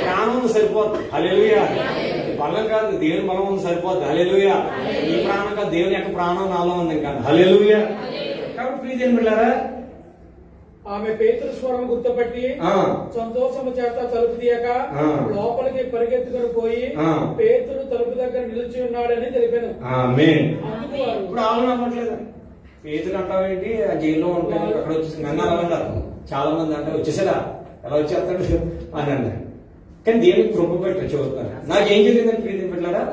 Speaker 1: ప్రాణం ఉంది సరిపోద్ది. హల్లెలూయా. బలం కాదు, దేవుని బలం ఉంది సరిపోద్ది. హల్లెలూయా. ఈ ప్రాణం కాదు, దేవుని యొక్క ప్రాణం నాలో ఉంది కాదు. హల్లెలూయా. కాబట్టి ప్రియదేవుని బిడ్డలారా
Speaker 3: ఆమె పేతురు స్వరం గుర్తుపట్టి సంతోషము చేత తలుపు తీయక లోపలికి పరిగెత్తుకుని పోయి పేతురు తలుపు దగ్గర నిలిచి ఉన్నాడని తెలిపాను.
Speaker 1: ఇప్పుడు ఆలోచనట్లేదు. పేతురు అంటావేంటి? ఆ జైల్లో ఉంటాయి, అక్కడ వచ్చేసి నన్ను అలా అంటారు చాలా మంది. అంటే వచ్చేసారా ఎలా వచ్చేస్తాడు అని అన్నారు. కానీ దేవునికి కృప పెట్టి చదువుతారు. నాకేం జరిగిందని ప్రీతి పెట్టారా?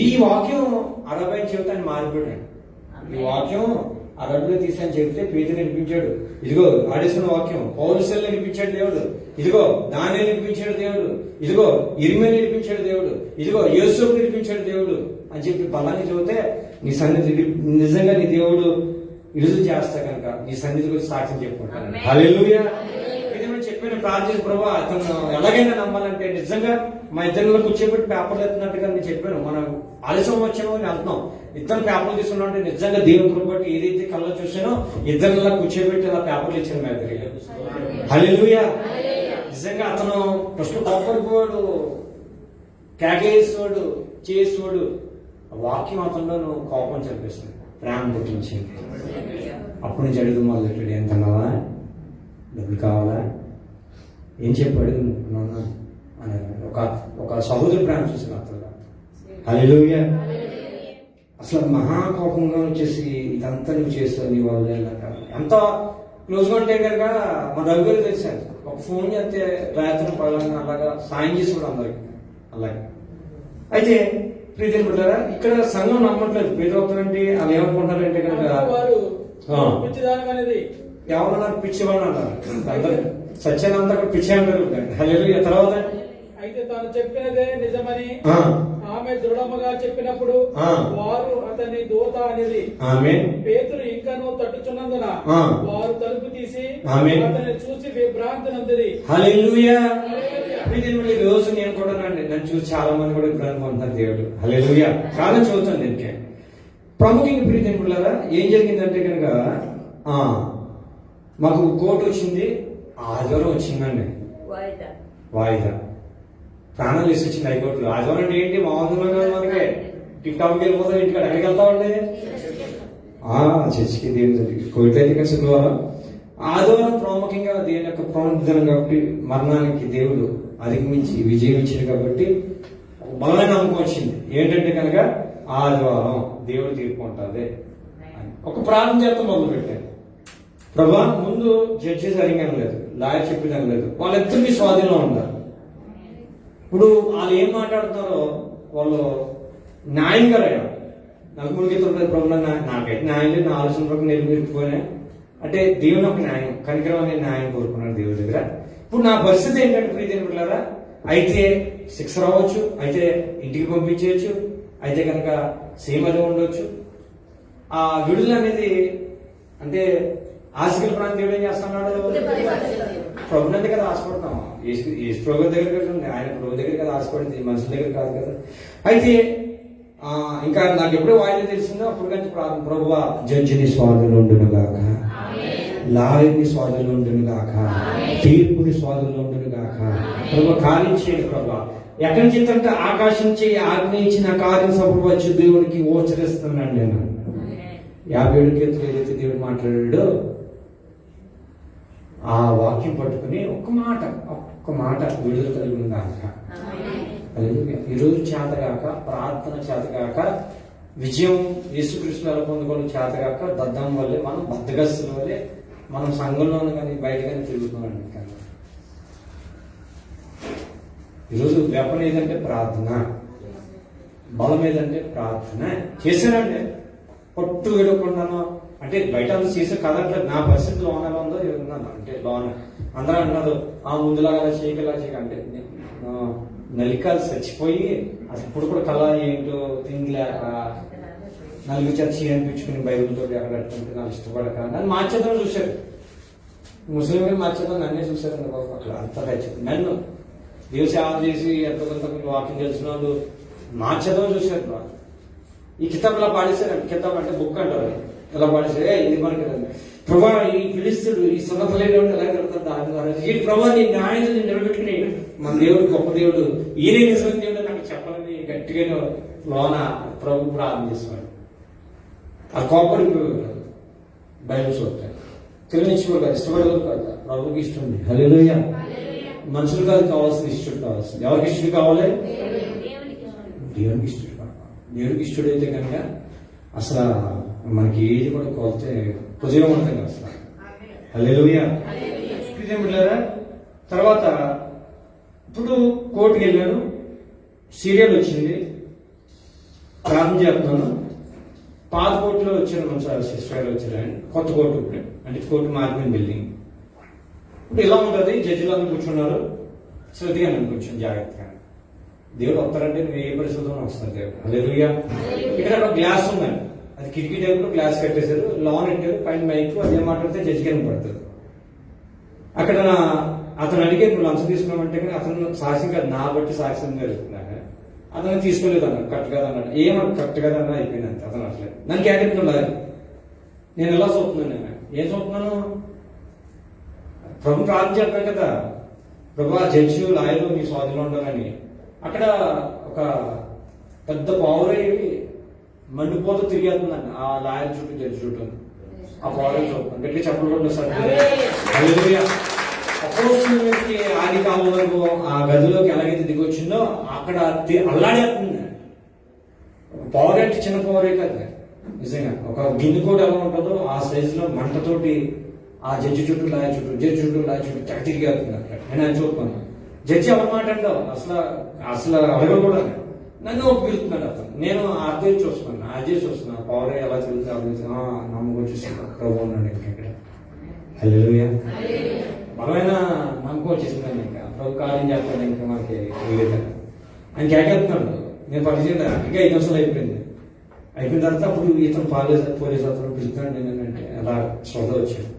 Speaker 1: ఈ వాక్యం అరవై చెబుతాను మారిపోయాడు. ఈ వాక్యం అరబిలో తీసాని చెబితే పేతురు వినిపించాడు. ఇదిగో ఆడేసిన వాక్యం పౌలుసలు వినిపించాడు దేవుడు. ఇదిగో దాన్ని వినిపించాడు దేవుడు. ఇదిగో ఇర్మియాని వినిపించాడు దేవుడు. ఇదిగో యేసుకు వినిపించాడు దేవుడు అని చెప్పి బలాన్ని చెబితే నీ సన్నిధి నిజంగా నీ దేవుడు విడుదల చేస్తా కనుక నీ సన్నిధి గురించి సాక్ష్యం చెప్పుకుంటాను. హల్లెలూయా. చెప్పిన ప్రార్థన ప్రభా అతను ఎలాగైనా నమ్మాలంటే నిజంగా మా ఇద్దరిలో కూర్చోబెట్టి పేపర్లు ఎత్తున్నట్టుగా నేను చెప్పాను. మనం ఆలస్యం వచ్చామో అని వెళ్తున్నాం, ఇద్దరు పేపర్లు తీసుకున్నాం అంటే నిజంగా దేవుని కృప బట్టి ఏదైతే కళ్ళ చూసానో ఇద్దరిలా కూర్చోబెట్టి అలా పేపర్లు ఇచ్చాను మా దగ్గర. హల్లెలూయా. నిజంగా అతను ఫస్ట్ కోపడిపోయాడు, కేకేసేవాడు, చేసేవాడు. వాక్యం అతను కోపం చెప్పేస్తుంది, ప్రేమ పుట్టించింది. అప్పటి నుంచి అడుగు మొదలెట్టాడు. ఎంతన్నావా డబ్బులు కావాలా? ఏం చెప్పాడు నాన్న అని ఒక సహోదరు ప్రేమ చూసిన అతను. హల్లెలూయా. అసలు మహాకోపంగా వచ్చేసి ఇదంతా నువ్వు చేస్తావు నీ వల్ల ఎంత క్లోజ్గా ఉంటే కనుక మా దగ్గర తెలిసాను. ఒక ఫోన్ చేస్తే రాత్రి పగలంగా అలాగా సాయం చేసేవాడు అందరికి అలాగే. అయితే ప్రీతిని పెట్టారా ఇక్కడ సంఘం నమ్మట్లేదు. ప్రతి ఒక్కరంటే వాళ్ళు ఏమనుకుంటారంటే కనుక
Speaker 3: వారు పిచ్చిదానం అనేది
Speaker 1: ఎవరన్నారు? పిచ్చివాళ్ళు అన్నారు. అందరు సత్యానంతా కూడా పిచ్చి అంటారు. హల్లెలూయా. తర్వాత
Speaker 3: అయితే తాను చెప్పినదే నిజమని
Speaker 1: ఆ,
Speaker 3: ఆమె దృఢముగా చెప్పినప్పుడు
Speaker 1: ఆ.
Speaker 3: వారు అతని దూత అనేది
Speaker 1: ఆమేన్.
Speaker 3: పేతురు ఇంకనూ తట్టుచున్నందున
Speaker 1: ఆ.
Speaker 3: వారు తలుపు తీసి
Speaker 1: ఆమేన్.
Speaker 3: అతన్ని చూసి విభ్రాంతి నందిరి.
Speaker 1: హల్లెలూయా. ఈ రోజు నేను కూడా నన్ను చూసి చాలా మంది కూడా ఇబ్బంది పొందుతారు దేవుడు. హల్లెలూయా. చాలా చూస్తాను దీనికి ప్రముఖంగా ప్రీతి పిల్లరా ఏం జరిగిందంటే కనుక మాకు కోర్టు వచ్చింది, ఆదివారం వచ్చిందండి వాయిదా. ప్రాణాలు వేసి వచ్చింది హైకోర్టులో. ఆదివారం అంటే ఏంటి మామూలుగా కాదు మనకి. టిక్ టాప్కి వెళ్ళిపోతాం, ఇంటికాడ ఎక్కడికి వెళ్తామండి? చర్చికి దేవుని కోర్టు అయితే కదా శుక్రవారం. ఆదివారం ప్రాముఖ్యంగా దేవుని యొక్క ప్రాముఖ్యం కాబట్టి మరణానికి దేవుడు అధిగమించి విజయం ఇచ్చింది కాబట్టి బలమైన నమ్మకం వచ్చింది. ఏంటంటే కనుక ఆదివారం దేవుడు తీర్పు ఉంటుంది అని ఒక ప్రార్థన చేత మొదలు పెట్టారు. ప్రభా ముందు జడ్జి సరిగా లేదు, లాయర్ చెప్పేదని లేదు, వాళ్ళిద్దరికి స్వాధీనంలో ఉన్నారు. ఇప్పుడు వాళ్ళు ఏం మాట్లాడుతున్నారో వాళ్ళు న్యాయంగా రాయాలి. నలుగురికి ప్రభు నాకైతే న్యాయం లేదు, నా ఆలోచన వరకు నెరవేర్చుకోనే అంటే దేవుని ఒక న్యాయం, కనికరం అనే న్యాయం కోరుకున్నాడు దేవుడి దగ్గర. ఇప్పుడు నా పరిస్థితి ఏంటంటే ప్రీతిని పిల్లరా, అయితే శిక్ష రావచ్చు, అయితే ఇంటికి పంపించేయచ్చు, అయితే కనుక సేమలో ఉండొచ్చు. ఆ విడుదల అనేది అంటే ఆశగల ప్రాంతం దేవుడు ఏం చేస్తున్నాడు? ప్రభుత్వం కదా ఆశపడతాం. ఏ ప్రభు దగ్గర కదా, ఆయన ప్రభు దగ్గర కదా ఆశపడింది, మనుషుల దగ్గర కాదు కదా. అయితే ఇంకా నాకు ఎప్పుడో వాయిదా తెలిసిందో అప్పుడు కానీ ప్రభువా జడ్జిని స్వాధీనంలో ఉండును గాక, లాయర్ని స్వాధీనంలో ఉండును గాక, తీర్పుని స్వాధీనంలో ఉండును గాక. ప్రభు కార్యం చేయండి ప్రభు. ఎక్కడి నుంచి అంటే ఆకాశం చేయి ఆజ్ఞయించిన కార్యం సభవచ్చు దేవునికి ఓచరిస్తున్నాను నేను. 57 కీర్తనలు ఏదైతే దేవుడు మాట్లాడాడో ఆ వాక్యం పట్టుకుని ఒక్క మాట విడుదల కలిగిన గాక. ఈరోజు చేతగాక, ప్రార్థన చేతగాక, విజయం యేసుక్రీస్తు వల్ల పొందుకోవడం చేతగాక, దద్దం వల్లే మనం బద్దగస్తుల వల్లే మనం సంఘంలోనూ కానీ బయట కానీ తిరుగుతున్నాం. ఈరోజు వెపన్ ఏదంటే ప్రార్థన, బలం ఏదంటే ప్రార్థన. చేశానంటే పట్టు విడకుండాను అంటే బయట అందరూ చేసే కదంటే నా పరిస్థితి లోనలో ఉందో ఉన్నాను అంటే లోన అందరూ అన్నారు ముందులాగా చేయగలా అంటే నలికాలు చచ్చిపోయి అసలు ఇప్పుడు కూడా కళ ఏంటో తినలేక నలుగురు చచ్చి అనిపించుకుని బైబిల్తో ఎక్కడ కట్టుకుంటే నాకు ఇష్టపడక నన్ను మార్చేద్దాం చూశారు. ముస్లింలు మార్చేద్దాం నన్నే చూశారు అక్కడ అంతా తెచ్చుకుని నన్ను దేవ సేవ చేసి ఎంతో కొంత వాకింగ్ తెలిసిన వాళ్ళు మార్చేద్దాం చూశారు. ఈ కితాబ్ ఇలా పాడేశారు. కితాబ్ అంటే బుక్ అంటారు. ఇలా పాడేసారు ఇది మనకి ప్రభా ఈ పిలుస్తుడు ఈ సున్నత లేని ఎలా కలుగుతారు ఈ ప్రభా నీ న్యాయం నిలబెట్టుకుని మన దేవుడు గొప్ప దేవుడు ఈయనే నిజమైన దేవుడు నాకు చెప్పాలని గట్టిగా లోన ప్రభు ప్రార్థన చేస్తున్నాడు. ఆ కోపడి బైబిల్ చూస్తాడు. తెలియనిచ్చుకోరు కాదు, ఇష్టపడేవారు కాదు, ప్రభుకి ఇష్టం ఉంది. హల్లెలూయా. మనుషులు కాదు కావాల్సిన ఇష్టం కావాల్సింది. ఎవరికి ఇష్టం కావాలి? దేవునికి ఇష్టం కావాలి. దేవునికి ఇష్టడైతే కనుక అసలు మనకి ఏది కూడా కోల్తే హృదయం ఉంటుంది అసలు. హల్లెలూయా. తర్వాత ఇప్పుడు కోర్టుకి వెళ్ళాను, సీరియల్ వచ్చింది, ప్రార్థన చేస్తున్నాను. పాత కోర్టులో వచ్చాను, మన సిస్టర్ వచ్చారు ఆయన, కొత్త కోర్టు ఇప్పుడు అంటే కోర్టు మారిపోయిన బిల్డింగ్. ఇప్పుడు ఇలా ఉంటుంది, జడ్జిలు అందరూ కూర్చున్నారు, శ్రద్ధగా నన్ను కూర్చొని జాగ్రత్తగా. దేవుడు వస్తారంటే నువ్వు ఏ పరిస్థితుల్లో వస్తారు దేవుడు. హల్లెలూయా. ఇక్కడ ఒక గ్లాస్ ఉందండి, అది కిటికీ టైపులో గ్లాస్ కట్టేశారు, లాన్ పెట్టారు, పైన మైక్, అదే మాట్లాడితే జడ్జి గారిని పడుతుంది. అక్కడ అతను అడిగే నువ్వు లంచం తీసుకున్నామంటే కానీ అతను సాక్ష్యం కాదు, నా బట్టి సాక్ష్యం జరుగుతున్నాక అతను తీసుకోలేదు అన్నాడు, కరెక్ట్ కదా అన్నాడు. ఏమన్నా కరెక్ట్ కదా అన్నా అయిపోయింది అంతే. అతను అట్లేదు నన్ను క్యాకెట్ ఉండాలి. నేను ఎలా చూస్తున్నాను, నేను ఏం చూస్తున్నాను? ప్రభు ప్రార్థన చెప్పాను కదా, ప్రభు జడ్జి లాయర్లు మీ స్వాధీనంలో ఉండాలని. అక్కడ ఒక పెద్ద పావురై మండిపోతూ తిరిగేస్తుందండి ఆ లాయర్ చుట్టూ, జడ్జి చుట్టూ. ఆ పౌరం చూపుతాం. గట్టి చెప్పకుండా సార్ హల్లెలూయా. అపోస్తలులకి ఆది కాలం వరకు ఆ గదిలోకి ఎలాగైతే దిగొచ్చిందో అక్కడ అల్లాడేస్తుంది. పవర్ అంటే చిన్న పవరే కదా, నిజంగా ఒక గిన్నె కూడా ఎలా ఉంటుందో ఆ సైజు లో మంటతోటి ఆ జడ్జి చుట్టూ లాయ చుట్టూ తెగ తిరిగి వెళ్తుంది. అక్కడ నేను అది చూస్తున్నాను. జడ్జి అన్నమాట అండి అసలు అడగ కూడా నన్ను పిలుస్తున్నాడు అతను. నేను అదే చూస్తున్నాను పవర్ ఎలా తిరుగుతుంది నమ్మకం వచ్చేసింది ప్రభు ఉన్నాడు ఇక్కడ. హల్లెలూయా. బలమైన నమ్మకం వచ్చేసిందండి. ఇంకా ప్రభు కార్యం చేస్తాడు. ఇంకా మనకి తెలియదు ఆయన కేకెత్తున్నాడు. నేను పరిచయం ఇంకా 5 నిమిషాలు అయిపోయిన తర్వాత అప్పుడు ఇతను పోలీసు అతను పిలుస్తున్నాడు. నేను ఏంటంటే అలా శ్రద్ధ వచ్చాడు.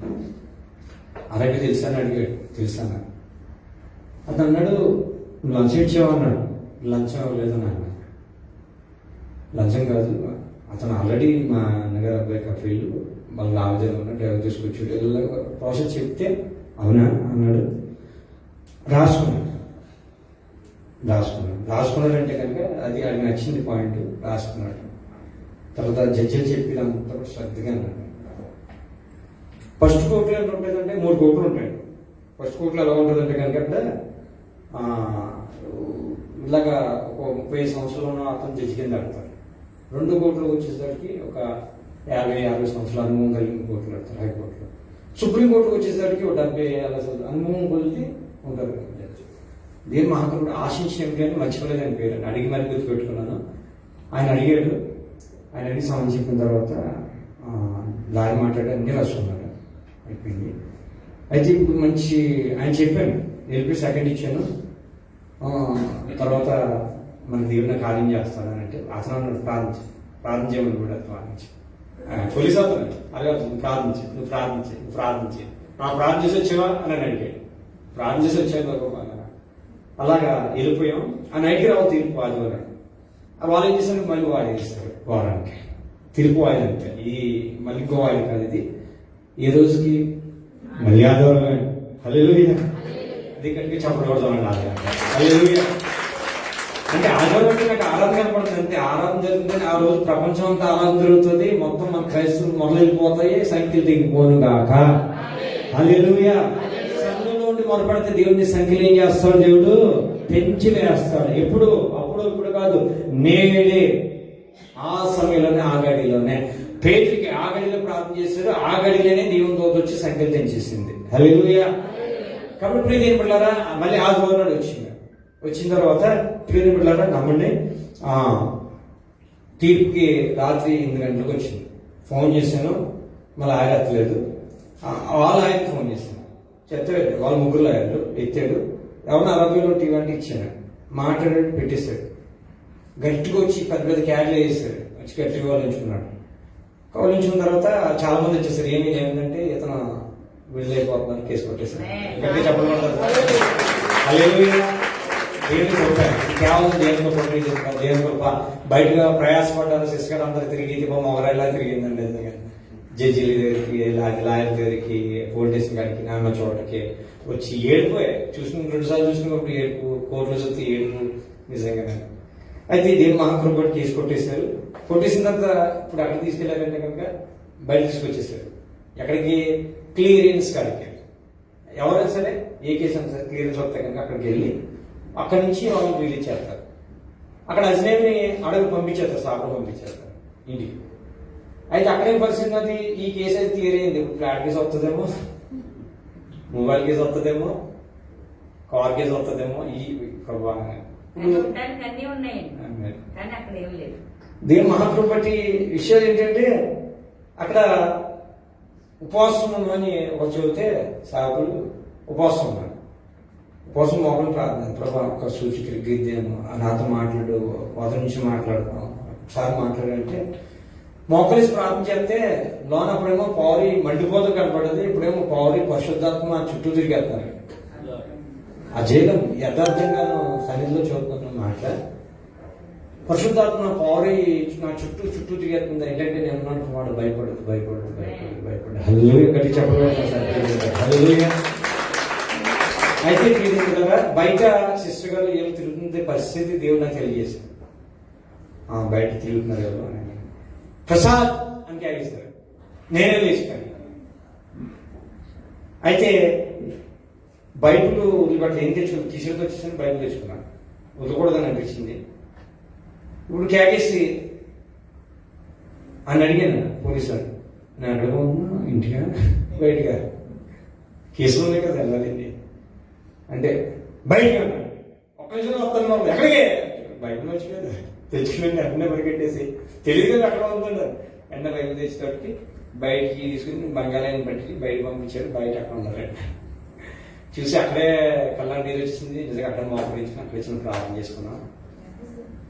Speaker 1: అలాగే తెలుసాను అడిగాడు. తెలుసాను అతను అన్నాడు, నువ్వు లంచం ఇచ్చావా అన్నాడు. లంచం ఇవ్వలేదని అన్నాడు. లంచం కాదు, అతను ఆల్రెడీ మా అన్నగారు అబ్బాయి కఫీలు వాళ్ళ లాభజనం ఉన్న డ్రైవర్ తీసుకొచ్చి ప్రాసెస్ చెప్తే అవునా అన్నాడు. రాసుకున్నాడంటే కనుక అది అది నచ్చింది పాయింట్. రాసుకున్నాడు. తర్వాత జడ్జిలు చెప్పినంత శ్రద్ధగా అన్నాడు. ఫస్ట్ కోర్టులో ఎంత ఉంటుందంటే 3 కోర్టులు ఉంటాయి. ఫస్ట్ కోర్టులో ఎలా ఉంటుందంటే కనుక ఇలాగా ఒక 30 సంవత్సరాలు అతను జడ్జి కింద ఆడతారు. 2 కోర్టులకు వచ్చేసరికి ఒక 50 సంవత్సరాల అనుభవం కలిగిన కోర్టులు ఆడతారు హైకోర్టులో. సుప్రీంకోర్టుకు వచ్చేసరికి ఒక 70 అనుభవం కొలిది ఉంటారు జడ్జి. దేని మహాకరుడు ఆశించిన ఏమిటి మర్చిపోలేదని పేరు అడిగి మరి గుర్తు పెట్టుకున్నాను. ఆయన అడిగాడు. ఆయన అడిగి సమయం చెప్పిన తర్వాత లారీ మాట్లాడి అన్ని రాసుకున్నాడు. అయిపోయింది. అయితే ఇప్పుడు మంచి ఆయన చెప్పాను నిలిపి సెకండ్ ఇచ్చాను. తర్వాత మన దేవుని కార్యం చేస్తాడని అంటే అతను ప్రార్థన చేయమని కూడా ప్రార్థించి పోలీసు అతను అలాగే నువ్వు ప్రార్థించి ప్రార్థన చేసి వచ్చావా అని అడిగాడు. ప్రార్థన చేసి వచ్చాను అలాగా వెళ్ళిపోయాం. ఆ నైట్కి రావు తీర్పు ఆదివారం. వాళ్ళు ఏం చేశారు మళ్ళీ వాయిదా చేస్తారు వారానికి. తీర్పు వాయిదా అంటే ఈ మళ్ళీ ఇంకో వాయిదా కాదు, ఇది ఏ రోజుకి మళ్ళీ ఆదివారం. హల్లెలూయా. అది కనుక చెప్పకూడదు హల్లెలూయా. అంటే ఆదివారం అంటే నాకు ఆరాధన కనపడుతుంది. అంతే ఆరాధన జరుగుతుంది. ఆ రోజు ప్రపంచం అంతా ఆరాధన జరుగుతుంది. మొత్తం మన క్రైస్తవులు మొదలైపోతాయి. సంఖ్యలు దిగిపోను గాక. హల్లెలూయా. సంఘంలో ఉండి మొదలుపెడితే దేవుడిని సంఖ్యలు ఏం చేస్తాడు? దేవుడు పెంచి వేస్తాడు. ఎప్పుడు? ఇప్పుడు కాదు, నేడే. ఆ సమయంలోనే ఆ గడిలోనే పేతురికి ఆ గడిలో ప్రార్థన చేశారు. ఆ గడిలోనే దేవుని తోటి వచ్చి సంఖ్యలు తెంచేసింది. హల్లెలూయా. కాబట్టి ప్రియ దేవుని బిడ్డలారా మళ్ళీ ఆదివారం నాడు వచ్చిన తర్వాత ప్రియ దేవుని బిడ్డలారా నమ్మండి, తీర్పుకి రాత్రి 8 గంటలకు వచ్చింది. ఫోన్ చేశాను, మళ్ళీ ఆయన ఎత్తలేదు. వాళ్ళ ఆయనకి ఫోన్ చేశాను, చెప్తే వాళ్ళ ముగ్గురు ఆయనలు ఎత్తాడు. ఎవరిని 60,000 టీవీ అంటే ఇచ్చాను. మాట్లాడాడు, పెట్టేశాడు. గట్టిగా వచ్చి పెద్ద క్యాడ్లు వేసాడు. వచ్చి గట్టిగా కౌలించుకున్నాడు. కౌలించుకున్న తర్వాత చాలా మంది వచ్చేసారు. ఏమిటంటే ఇతను వెళ్ళైపోతున్నారు, కేసు కొట్టేశారు. గట్టిగా చెప్పడం దేవుని కొట్టారు. కేవలం దేవుని కొట్టి దేవుని కృప. బయటగా ప్రయాసపడ్డారు. సిస్టర్ అందరూ తిరిగి మొగరాయిలా తిరిగిందండి. జడ్జీల దగ్గరికి, లాయర్ దగ్గరికి, పోలీస్ స్టేషన్ గారికి, నాన్న చోటకి వచ్చి ఏడుపోయా. 2 సార్లు చూసినప్పుడు ఏడుపు, కోర్టులో చూస్తే ఏడుపు నిజంగానే. అయితే దేవుని మహాకృప కేసు కొట్టేశారు. కొట్టేసిన తర్వాత ఇప్పుడు అక్కడ తీసుకెళ్లారంటే కనుక బయట తీసుకొచ్చేసారు. ఎక్కడికి? క్లియరెన్స్ కాడికి. ఎవరైనా సరే ఏ కేసు అయినా సరే క్లియరెన్స్ వస్తే కనుక అక్కడికి వెళ్ళి అక్కడి నుంచి వాళ్ళని రిలీజ్ చేస్తారు. అక్కడ అజనేమి అడవి పంపించేస్తారు, సాపలు పంపించేస్తారు ఇంటికి. అయితే అక్కడేం పరిస్థితి అది, ఈ కేసు అయితే క్లియర్ అయింది. ఇప్పుడు ఫ్లాట్ కేసు వస్తుందేమో, మొబైల్ కేసు వస్తుందేమో, కార్ కేసు వస్తుందేమో. ఈ దేవుని మహాకృప బట్టి విషయాలు ఏంటంటే అక్కడ ఉపవాసం ఉందని ఒక చెబితే సాగులు ఉపవాసం ఉన్నాడు. ఉపవాసం మోకలు ప్రార్థన, ప్రభా ఒక సూచిక గిద్దాము, నాతో మాట్లాడు, వద నుంచి మాట్లాడతాం, ఒకసారి మాట్లాడంటే మోకలేసి ప్రార్థన చేస్తే లోన అప్పుడేమో పౌరి మండిపోతూ కనపడదు. ఇప్పుడేమో పౌరి పరిశుద్ధాత్మ చుట్టూ తిరిగేస్తున్నారు. ఆ జైలం యథార్థంగాను సన్నిధిలో చూస్తున్నాను మాట. పరిశుద్ధాత్మ పౌరి నా చుట్టూ తిరిగేస్తుంది. ఏంటంటే నేను ఉన్నాను, వాడు భయపడదు. హల్లెలూయా. గట్టి చెప్పలేదు. అయితే కదా బయట సిస్టర్ గారు ఏం తిరుగుతుంది పరిస్థితి దేవుడు నాకు తెలియజేశారు. బయట తిరుగుతున్నారు ఎవరు అని ప్రసాద్ అని కేగిస్తారు. నేనే లేచిపోయాను. అయితే బైబిల్ వదిలిపెట్ట ఏం తెచ్చుకున్నాను, తీసుకెళ్ళి వచ్చేసాను, బైబిల్ తెచ్చుకున్నాను, వదలకూడదని అనిపించింది. ఇప్పుడు కేకేసి అని అడిగాను పోలీసు వాడు. నేను అడగబోతున్నా ఇంటిగా బయటగా, కేసులు ఉన్నాయి కదా వెళ్ళాలండి అంటే బయటగా అన్నాడు. ఒక్క నిమిషం వస్తాను, ఎక్కడికే బైబిల్ వచ్చిపోయింది తెచ్చుకుని వెంటనే పరిగెట్టేసి తెలియదు కదా అక్కడ ఉందండి. వెంటనే బైబిల్ తెచ్చేటప్పటికి బయటికి తీసుకుని బంగాళాన్ని బట్టి బయట పంపించారు. బయట అక్కడ ఉన్నారండి. చూసి అక్కడే కళ్ళ నీరు వచ్చింది. నిజంగా అక్కడ మోకరించుకుని అక్కడ వచ్చిన ప్రార్థన చేసుకున్నాం.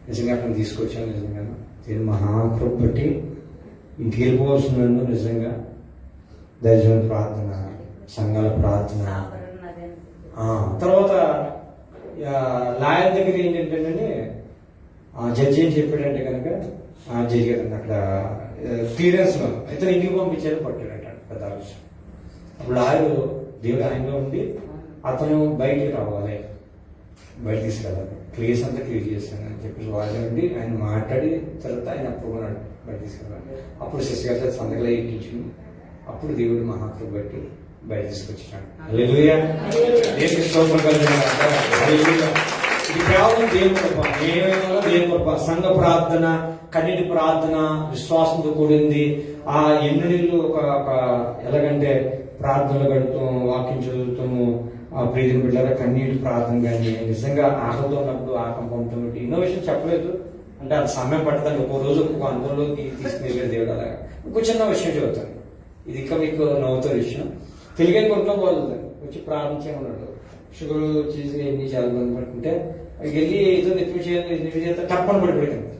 Speaker 1: నిజంగా అక్కడ తీసుకొచ్చాను. నిజంగా నేను మహాప్రభు బట్టి ఇంటికి వెళ్ళిపోవాల్సిన నన్ను నిజంగా దర్శన ప్రార్థన, సంఘాల ప్రార్థన. తర్వాత లాయర్ దగ్గర ఏంటంటే ఆ జడ్జి ఏం చెప్పాడంటే కనుక ఆ జడ్జి గారు అక్కడ క్లియరెన్స్లో ఇతను ఇంటికి పంపించారు, పట్టాడట పెద్ద విషయం. అప్పుడు లాయర్ దేవుడు ఆయనలో ఉండి అతను బయటికి రావాలి, బయట తీసుకెళ్ళాలి, క్లియర్స్ అంతా క్లియర్ చేస్తాను అని చెప్పి వాళ్ళు ఉండి ఆయన మాట్లాడి తర్వాత ఆయన అప్పుకున్నాడు బయట తీసుకెళ్ళాలి. అప్పుడు శశి గారు సందగలా ఎక్కించుకుని అప్పుడు దేవుడు మహాకృప బట్టి బయట తీసుకొచ్చాడు. హల్లెలూయా. దేవునికి స్తోత్రం కలుగును గాక. హల్లెలూయా. ఇది కేవలం దేవుని కృప, ఏమైనా దేవుని కృప. సంఘ ప్రార్థన, కన్నీటి ప్రార్థన విశ్వాసంతో కూడింది. ఆ ఎన్నిళ్ళు ఒక ఎలాగంటే ప్రార్థనలు గడుపుతాము, వాక్యం చదువుతాము, ఆ ప్రీతిని బిడ్డగా కన్నీటి ప్రార్థన కానీ నిజంగా ఆకలితో ఉన్నప్పుడు ఆకంపంతో ఇన్నోవేషన్ చెప్పలేదు అంటే అది సమయం పడుతుంది. ఒక్కో రోజు ఒక్కొక్క అనుభవంలోకి తీసుకుని దేవుడు అలాగా. ఇంకో చిన్న విషయం చెబుతాను, ఇది ఇంకా మీకు నవ్వుతారు విషయం. తెలుగు కొట్లో పోతుంది వచ్చి ప్రార్థించేమన్నాడు. షుగర్ వచ్చేసి ఎన్ని చాలా మంది పడుతుంటే వెళ్ళి ఏదో నెత్తి చేత టప్పని పడిపోయింది.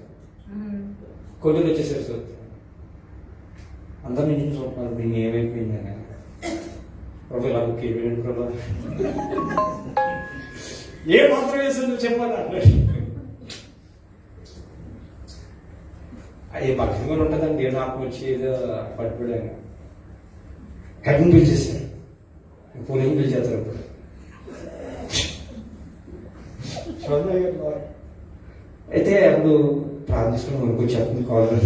Speaker 1: కొట్టుకు వచ్చేసరి చూస్తే అందరి నుంచి చూస్తున్నారు దీన్ని ఏమైపోయిందని. ప్రభు ఇలా ప్రభు ఏ మాత్రం వేస్తుంది నువ్వు చెప్పాలి అన్నాడు. అది భక్తిగా ఉంటుందండి. దేవుని ఆత్మ వచ్చి ఏదో పడిపోయాను. హెడ్ని పిలిచేసారు, పోలీసులు పిలిచేస్తారు. ఇప్పుడు అయితే అప్పుడు ప్రార్థించుకుని మనకు చెప్తుంది కావాలి.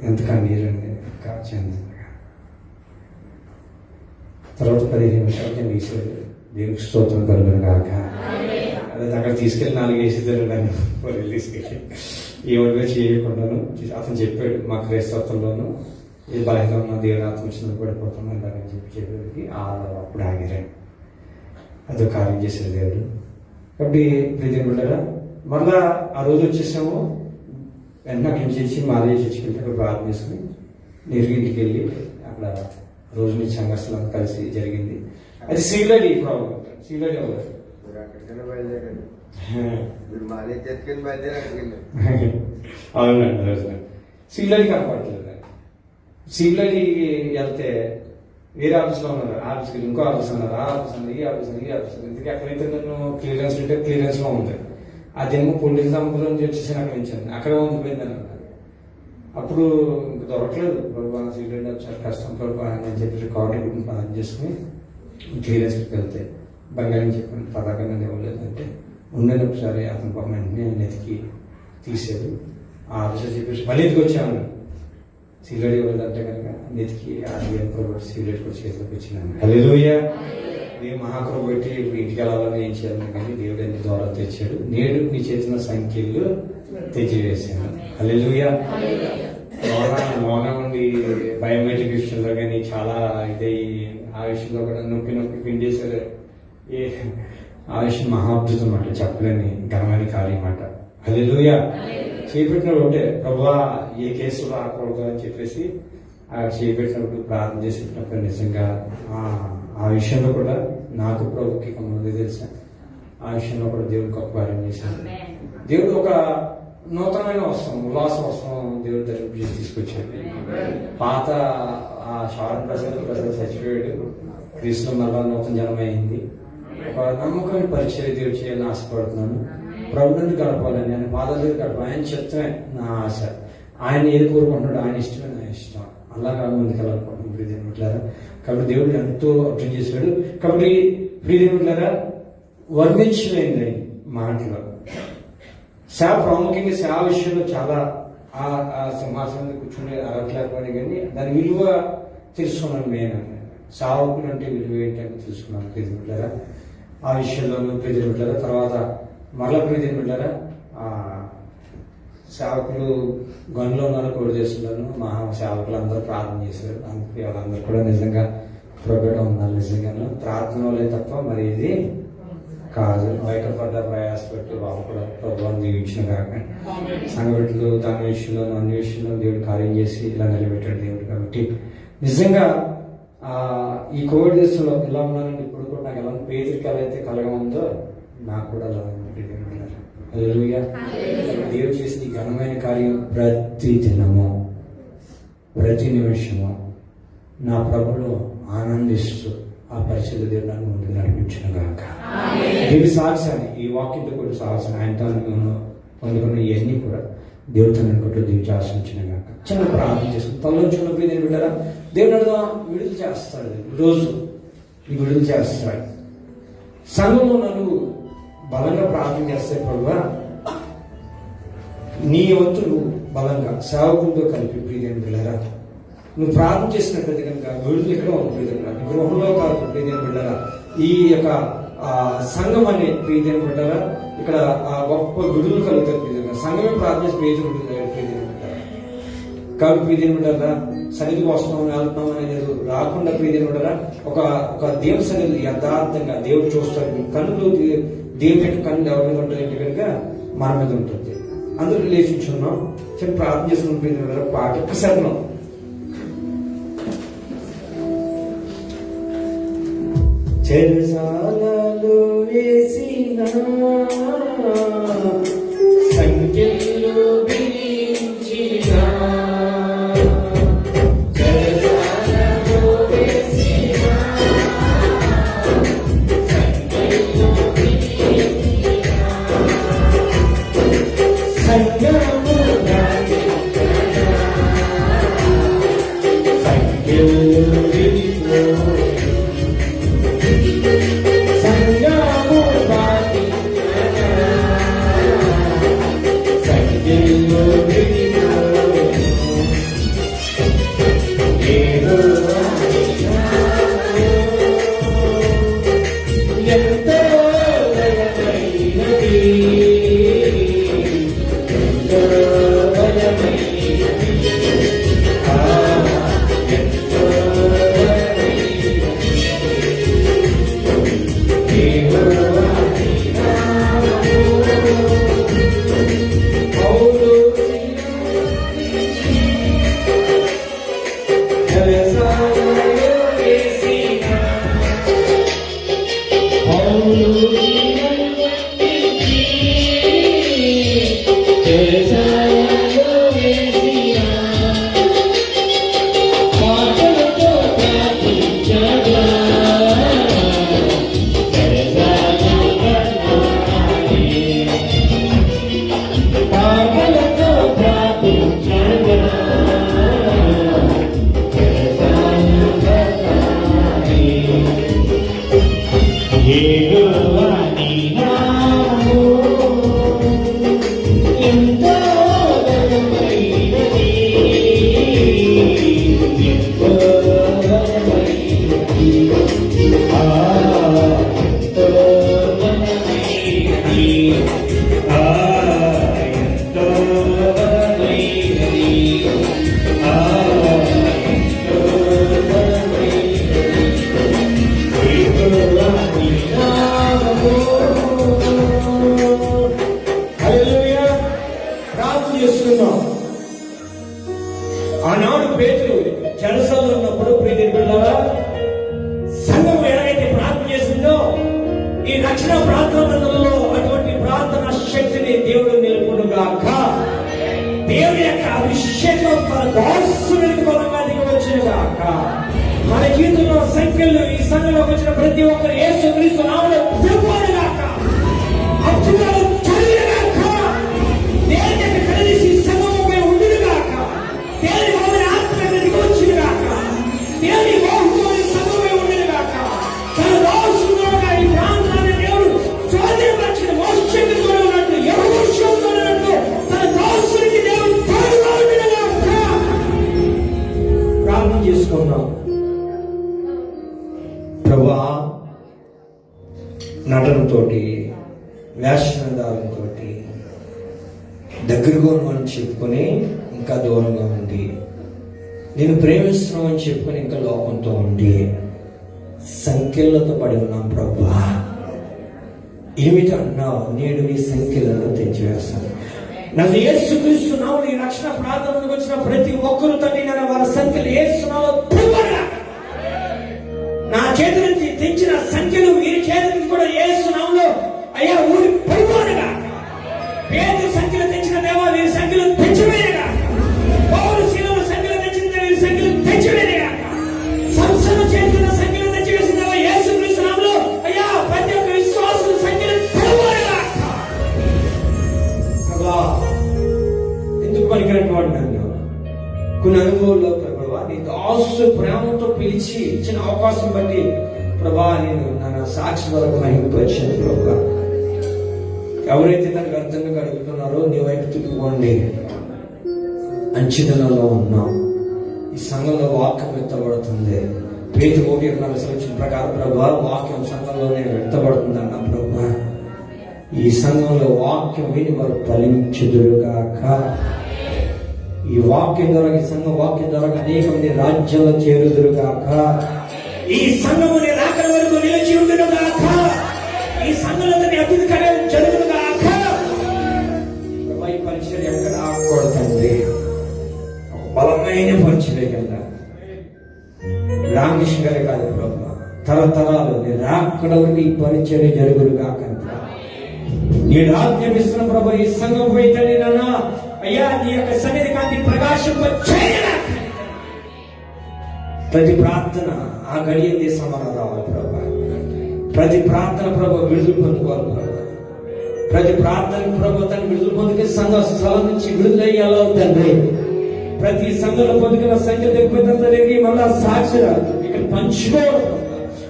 Speaker 1: ఎంత కన్నీరండి కాచింది. తర్వాత 15 నిమిషాలకి నేను తీసేది. దేవునికి స్తోత్రం కలుగును కాక. అదే అక్కడ తీసుకెళ్ళి 4 వేసేదారు నన్ను పొలిలు తీసుకెళ్ళి ఏమన్నా చేయకుండాను. అతను చెప్పాడు మా క్రైస్తవంలోనూ ఏ బలహీన ఉన్న దేవుని ఆత్మ వచ్చిన పడిపోతున్నాను అని చెప్పేది. అప్పుడు ఆగిరండి. అదో కార్యం చేసేది దేవుడు. కాబట్టి ప్రీతి బిడ్డగా మళ్ళా ఆ రోజు వచ్చేసాము. వెంటనే అక్కడి నుంచి వచ్చి మాదే చర్చికి అక్కడ ప్రార్థన చేసుకుని నేరుగా ఇంటికి వెళ్ళి అక్కడ రోజు నుంచి సంఘస్థలంతా కలిసి జరిగింది. అది సీలడి ప్రాబ్లం. సీలడి అవ్వదు. అవునండి. సీలడి కాపాడలేదు. సీలడి వెళ్తే వేరే ఆఫీస్లో ఉన్నారు, ఆఫీస్కి ఇంకో ఆఫీస్ ఉన్నారు, ఆ ఆఫీస్ ఉన్నారు, ఈ ఆఫీస్ ఉన్నారు, ఈ ఆఫీస్ ఉన్నారు. ఇందుకే ఎక్కడైతే నన్ను క్లియరెన్స్ ఉంటే క్లియరెన్స్లో ఉంది. అదేమో పొలిటికల్ సంపదలో వచ్చేసి అక్కడ ఉంచాను. అక్కడ ఉండిపోయిందని అన్నారు. అప్పుడు ఇంక దొరకలేదు. ప్రభు సీలడి వచ్చారు, కష్టం ప్రభు అని చెప్పి రికార్డు ప్రార్థన చేసుకుని క్లియరెన్స్కి వెళ్తే బంగాళీ చెప్పాను పదాకన్నా ఇవ్వలేదు అంటే ఉండని ఒకసారి అతను పాపం వెంటనే నెతికి తీసాడు. ఆ ఆఫీసర్ చెప్పేసి మళ్ళీ ఎదిగి వచ్చాను. సీలడి ఇవ్వలేదంటే కనుక నెతికి సీలడి కూడా చేతిలోకి వచ్చినాను. హల్లెలూయా. దేవుడు మహాకృప పెట్టి ఇప్పుడు ఇంటికి వెళ్ళాలని ఏం చేయాలని కానీ దేవుడు అన్ని ద్వారా తెచ్చాడు. నేడు నీ చేసిన సంఖ్యలు తెచ్చివేసాను. హల్లెలూయా. మౌనం ఉండి బయోమెట్రిక్ విషయంలో కానీ చాలా ఇదే ఆ విషయంలో కూడా నొక్కి నొక్కి పిండేశారు. ఆ విషయం మహాద్భుతం అన్నమాట, చెప్పలేని ఘనమైన కార్యం అన్నమాట. హల్లెలూయా. చేపెట్టినప్పుడు ఒకటే ప్రభువా ఏ కేసులో రాకూడదు అని చెప్పేసి ఆ చేపెట్టినప్పుడు ప్రార్థన చేసేటప్పుడు నిజంగా ఆ విషయంలో కూడా నాకు ప్రభుకి ముందు తెలుసా. ఆ విషయంలో కూడా దేవుడు గొప్ప కార్యం చేశాను. దేవుడు ఒక నూతనమైన వస్త్రం, ఉల్లాస వస్త్రం దేవుడు ధరింపి తీసుకొచ్చాడు. పాత ఆ శారణ ప్రజలు చచ్చిపోయాడు. క్రీస్తులో మళ్ళా నూతన జన్మ అయింది. ఒక నమ్మకమైన పరిచయం దేవుడు చేయాలని ఆశపడుతున్నాను. ప్రభు నుండి గడపాలని, ఆయన పాదాల దగ్గర గడపాలి. ఆయన చిత్తమే నా ఆశ. ఆయన ఏది కోరుకుంటున్నాడు ఆయన ఇష్టమే నా ఇష్టం. అలాగా ముందుకు వెళ్ళాలనుకుంటున్నాను ప్రియదేవులారా. కాబట్టి దేవుడు ఎంతో అర్థం చేశాడు. కాబట్టి ప్రియదేవులారా వర్ణించలేండి మాటలో సేవ ప్రాముఖ్యంగా సేవ విషయంలో చాలా ఆ సింహాసనం మీద కూర్చుని అరవట్లేకపోయినా కానీ దాని విలువ తెలుసుకున్నాను నేను. సేవకులు అంటే విలువ ఏంటంటే తెలుసుకున్నాను. ప్రీతి బిడ్డారా, ఆ విషయంలోనూ ప్రీతి బిడ్డారా. తర్వాత మరలా ప్రీతి బిడ్డారా, సేవకులు గనులో ఉన్నారు, కోడి చేస్తున్నారు. మా సేవకులు అందరూ ప్రార్థన చేశారు. అందుకే వాళ్ళందరూ కూడా నిజంగా ప్రోగ్రాం ఉన్నారు. నిజంగాను ప్రార్థన వల్లే తప్ప మరి ఇది కాదు. బయటపడ్డ ప్రయాసపెట్టి వాళ్ళు కూడా ప్రభుత్వం దీవించిన కాక సంఘటనలు దాని విషయంలో అన్ని విషయంలో దేవుడు కార్యం చేసి ఇలా నిలబెట్టాడు దేవుడు. కాబట్టి నిజంగా ఈ కోవిడ్ దేశంలో ఎలా ఉన్నానంటే ఇప్పుడు కూడా నాకు ఎలా పేదరిక ఎలా అయితే కలగముందో నాకు కూడా అలా ఉంది. హల్లెలూయా. దేవుడు చేసిన ఈ ఘనమైన కార్యం ప్రతి దినము ప్రతి నిమిషము నా ప్రభులో ఆనందిస్తూ ఆ పరిస్థితి దేవుడు నన్ను ముందు నడిపించిన గాక. దేవుడి సాహసాన్ని ఈ వాక్యంతో కూడా సాహసాన్ని ఆయనతో పొందుకున్న ఇవన్నీ కూడా దేవుడితో అనుకుంటూ దేవుడు ఆశించిన గాక. చిన్న ప్రార్థన చేసుకుని తల్లోంచుకున్నప్పుడు నేను బిడ్డారా, దేవుడు అడుగుదా విడుదల చేస్తాడు. ఈరోజు ఈ విడుదల చేస్తాడు. సంఘంలో నన్ను బలంగా ప్రార్థన చేస్తే ప్రభువా, నీ వంతు నువ్వు బలంగా సేవకులతో కలిపి ప్రియదేని బిడ్డరా నువ్వు ప్రార్థన చేసినట్లయితే కనుక విడుదల ఇక్కడ ఉంటుంది. గృహంలో కాదు ప్రియదేని బిడ్డరా, ఈ యొక్క సంఘం అనే ప్రియదేని బిడ్డరా ఇక్కడ గొప్ప విడుదల కలుగుతారు. ప్రియదేని సంఘమే ప్రార్థన చేసి ప్రియదేని బిడ్డరా. కాబట్టి ప్రియదేని బిడ్డరా సన్నిధికి వస్తున్నాం వెళ్తున్నాం అనేది రాకుండా ప్రియదేని బిడ్డరా ఒక దేవుని సన్నిధి యథార్థంగా దేవుడు చూస్తాడు. కన్నులు దేవుని యొక్క కన్నులు ఎవరి మీద ఉంటాయంటే కనుక మన మీద ఉంటుంది. అందరూ రిలేషన్షిప్ ఉన్నాం. చిన్న ప్రార్థన చేసుకుంటున్న పాట ఒక్కసారి చెరసాలలో వేసిన సంఖ్యలో విధించిన ఆనాడు పేతురు చెరసాలలో ఉన్నప్పుడు ప్రియమైన బిడ్డలారా సంఘం ఎలాగైతే ప్రార్థన చేసిందో ఈ రక్షణ ప్రార్థనలలో అటువంటి ప్రార్థన శక్తిని దేవుడు నిలుపునుగాక. దేవుని యొక్క అభిషేకం తన దాసునికి బలంగా దిగవచ్చును గాక. మన జీవితంలో సంఖ్యలు ఈ సంఘంలోకి వచ్చిన ప్రతి ఒక్కరు యేసుక్రీస్తు నామములో విడుదల గాక. అద్భుతాలు జరిగినగాక. దేవుని యొక్క కలిసి సంఘముపై ఉండునుగాక. దేవుని భవన ఆత్మను దిగవచ్చునుగాక. దేవుని బాహువుని సంఘముపై ఉండునుగాక. తన దాసులుగా ఈ ప్రాంతాన్ని దేవుడు స్వాధీనపరిచిన మోక్షంతో ఉన్నట్టు యెహోషువతో ఉన్నట్టు తన దాసునికి దేవుడు తోడుగా నటనతోటి, వేషధారంతో దగ్గరగా ఉన్నామని చెప్పుకొని ఇంకా దూరంగా ఉండి, నేను ప్రేమిస్తున్నామని చెప్పుకొని ఇంకా లోకంతో ఉండి సంఖ్యలతో పడి ఉన్నాం. ప్రభా ఏమిటి అన్నావు? నేడు నీ సంఖ్యలను తెచ్చివేస్తాను. నన్ను యేసుక్రీస్తు నామమున ఈ రక్షణ ప్రార్థనకు వచ్చిన ప్రతి ఒక్కరు తండ్రి నన్ను వారి సంఖ్యలు యేసునామములో తెంపగా, నా చేతి నుంచి తెచ్చిన సంఖ్యలు వీరి చేతి నుంచి కూడా యేసునామములో అయ్యా ఊరి పడిపోనగా, పేదల సంఖ్యలు తెచ్చిన దేవా వీరి సంఖ్యలు తెచ్చివేయగా, పౌరు శీలల సంఖ్యలు తెచ్చిన వీరి సంఖ్యలు తెచ్చివేయగా, సంస్థల చేతున్న సంఖ్యలు తెచ్చివేసిన దేవా యేసుక్రీస్తు నామములో అయ్యా ప్రతి ఒక్క విశ్వాసుల సంఖ్యలు తెలవగా. ప్రభా ఎందుకు పనికినటువంటి నన్ను కొన్ని అనుభవాల్లో ప్రభా నీ దాసు ప్రేమతో పిలిచి ఇచ్చిన అవకాశం బట్టి ప్రభా నేను నా సాక్షి వరకు మహిమపరిచాను. ప్రభా ఎవరైతే తనకు అర్థంగా గడుపుతున్నారో నీ వైపు తిప్పుకోండి. అంచెదలలో ఉన్నాం. ఈ సంఘంలో వాక్యం ఎత్తబడుతుంది. పేతురు 1:24 ప్రకారం ప్రభా వాక్యం సంఘంలోనే ఎత్తబడుతుంది అన్న ప్రభా. ఈ సంఘంలో వాక్యం విని వారు ఫలించుదురుగాక. ఈ వాక్యం ద్వారా, ఈ సంఘ వాక్యం ద్వారా అనేక మంది రాజ్యంలో చేరుదురుగాక. ఈ సంఘముని రాకడ వరకు నిలిచి ఉండునుగాక. ఈ సంఘంలో అభివృద్ధి కార్యాలు జరుగునుగాక. ఈ పరిచయం ఎక్కడ ఆకూడదండి. ఒక బలమైన పరిచయం కదా రామకృష్ణ గారే కాదు ప్రభా, తరతరాలు నీ రాకడ వరకు ఈ పరిచయం జరుగునుగాక. నేను ఆజ్ఞాపిస్తున్న ప్రభా ఈ సంఘం పోయితే నాన్న అయ్యా నీ యొక్క సన్నిధి కాంతి ప్రకాశింప చేయరా. ప్రతి ప్రార్థన ఆ గడియంది సమానం రావాలి ప్రభా. ప్రతి ప్రార్థన ప్రభు విడుదల పొందుకోవాలి ప్రభా. ప్రతి ప్రార్థన ప్రభు తను విడుదల పొందుకే సంఘ స్థలం నుంచి విడుదలయ్యాలో తండ్రి. ప్రతి సంఘంలో పొందుకున్న సంఖ్య దగ్గరికి మళ్ళా సాక్షురాలు ఇక్కడ పంచుకోవడం,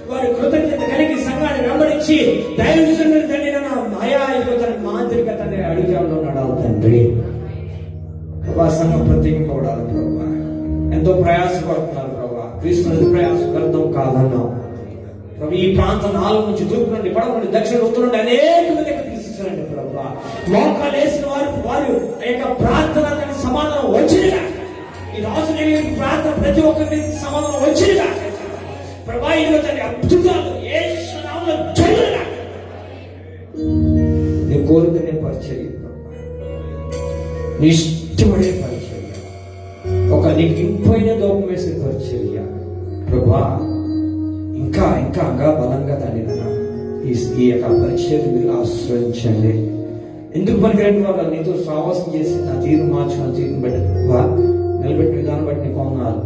Speaker 1: వారి కృతజ్ఞత కలిగి సంఘాన్ని వెంబడించి దైవజనుని తండ్రి అయా ఇదిగో తన మాంత్రికతని అడిగాలో నడాలి తండ్రి. ప్రభా సంఘం ప్రత్యేకింపబడాలి ప్రభా. ఎంతో ప్రయాసపడుతున్నారు ప్రభా. క్రీస్తు ప్రయాసపడతాం కాదన్నాం ప్రభు. ఈ ప్రాంతం 4 నుంచి తూర్పు నుండి పడవ నుండి దక్షిణ ఉత్తరం నుండి అనేక మంది తీసుకురండి ప్రభా. మోకాలు వేసిన వారు ఆ యొక్క ప్రార్థన సమాధానం వచ్చినగా, ఈ రాజు ప్రార్థన ప్రతి ఒక్కరికి సమాధానం వచ్చినగా ప్రభా. ఇదిగో తన అద్భుతాలు యేసు నామములో జరుగునుగా. నీ కోరుకునే పరిచర్య ప్రభా, నీ ఇష్టపడే పరిచర్య, ఒక నీకు ఇంపైన దూపం వేసే పరిచర్య ప్రభా. ఇంకా బలంగా తండ్రి ఈ యొక్క పరిచయం మీరు ఆశ్రయించండి. ఎందుకు పనికిరండి వాళ్ళు నీతో సావాసం చేసి నా తీరు మార్చుకున్న తీరుని బట్టి నిలబెట్టిన విధానం బట్టి నీకు కొన్నారు.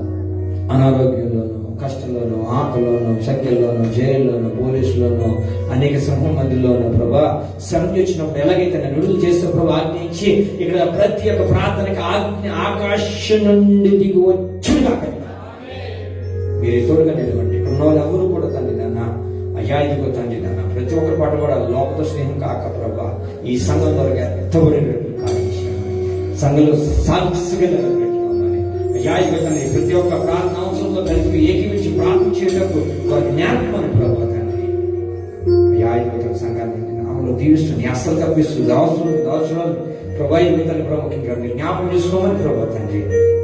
Speaker 1: అనారోగ్యంలోనూ, కష్టంలోనూ, ఆకలిలోనూ, సంఖ్యల్లోనూ, జైల్లోనూ, పోలీసులోనూ, అనేక సింహం మందిలోనూ ప్రభా శ్రమ వచ్చినప్పుడు ఎలాగైతే నన్ను విడుదల చేసిన ప్రభా ఆజ్ఞించి ఇక్కడ ప్రతి ఒక్క ప్రార్థనకి ఆజ్ఞ ఆకాశం నుండి దిగి వచ్చుగా మీరు తోడుగా నిలవండి. ఇక్కడ ఉన్న వాళ్ళు ఎవరు కూడా తండ్రి నాన్న అయ్యా ఇదిగో తండ్రి నాన్న ప్రతి ఒక్కరి పాటు కూడా లోపల స్నేహం కాక ప్రభా ఈ సంఘం ద్వారా ఎత్తబడినట్టు కానించాను. సంఘంలో సాక్షిగా నిలబెట్టుకోమని అయ్యా ఇదిగో తండ్రి ప్రతి ఒక్క ప్రార్థన అవసరంతో కలిపి ఏకీవించి ప్రార్థించేటప్పుడు వారి జ్ఞాపకమని ప్రభా తండ్రి అయ్యా ఇదిగో సంఘాన్ని నామలో దీవిస్తుంది. అస్సలు తప్పిస్తుంది దాచురాలు ప్రభా ఇదిగో తండ్రి ప్రముఖంగా మీరు జ్ఞాపకం చేసుకోమని ప్రభా తండ్రి.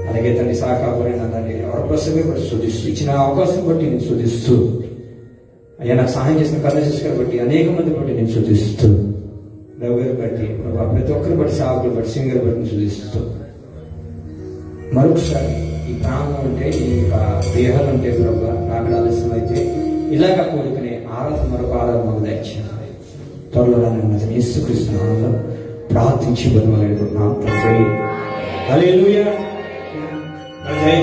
Speaker 1: అలాగే తండ్రి సహకారమైన దాన్ని ఎవరి ప్రసమే బట్టి శోధిస్తూ ఇచ్చిన అవకాశం బట్టి నేను శోధిస్తూ అయ్యా నాకు సహాయం చేసిన కర్ణశిష్కర్ బట్టి అనేక మంది బట్టి నేను శోధిస్తూ లవ్గారు బట్టి ప్రభా ప్రతి ఒక్కరి బట్టి సాగులు బట్టి సింగర్ బట్టి శోధిస్తూ మరొకసారి ఈ ప్రాణం అంటే ఈ దేహాలు అంటే ప్రభా రాకడ ఆలస్యం అయితే ఇలాగా కోరుకునే ఆరాధన మరొక ఆరాధన మాకు దయచేయండి. త్వరలో రాని యేసుక్రీస్తు నామములో ప్రార్థించి బతిమాలాడుకుంటున్నాం తండ్రి. హల్లెలూయా. జై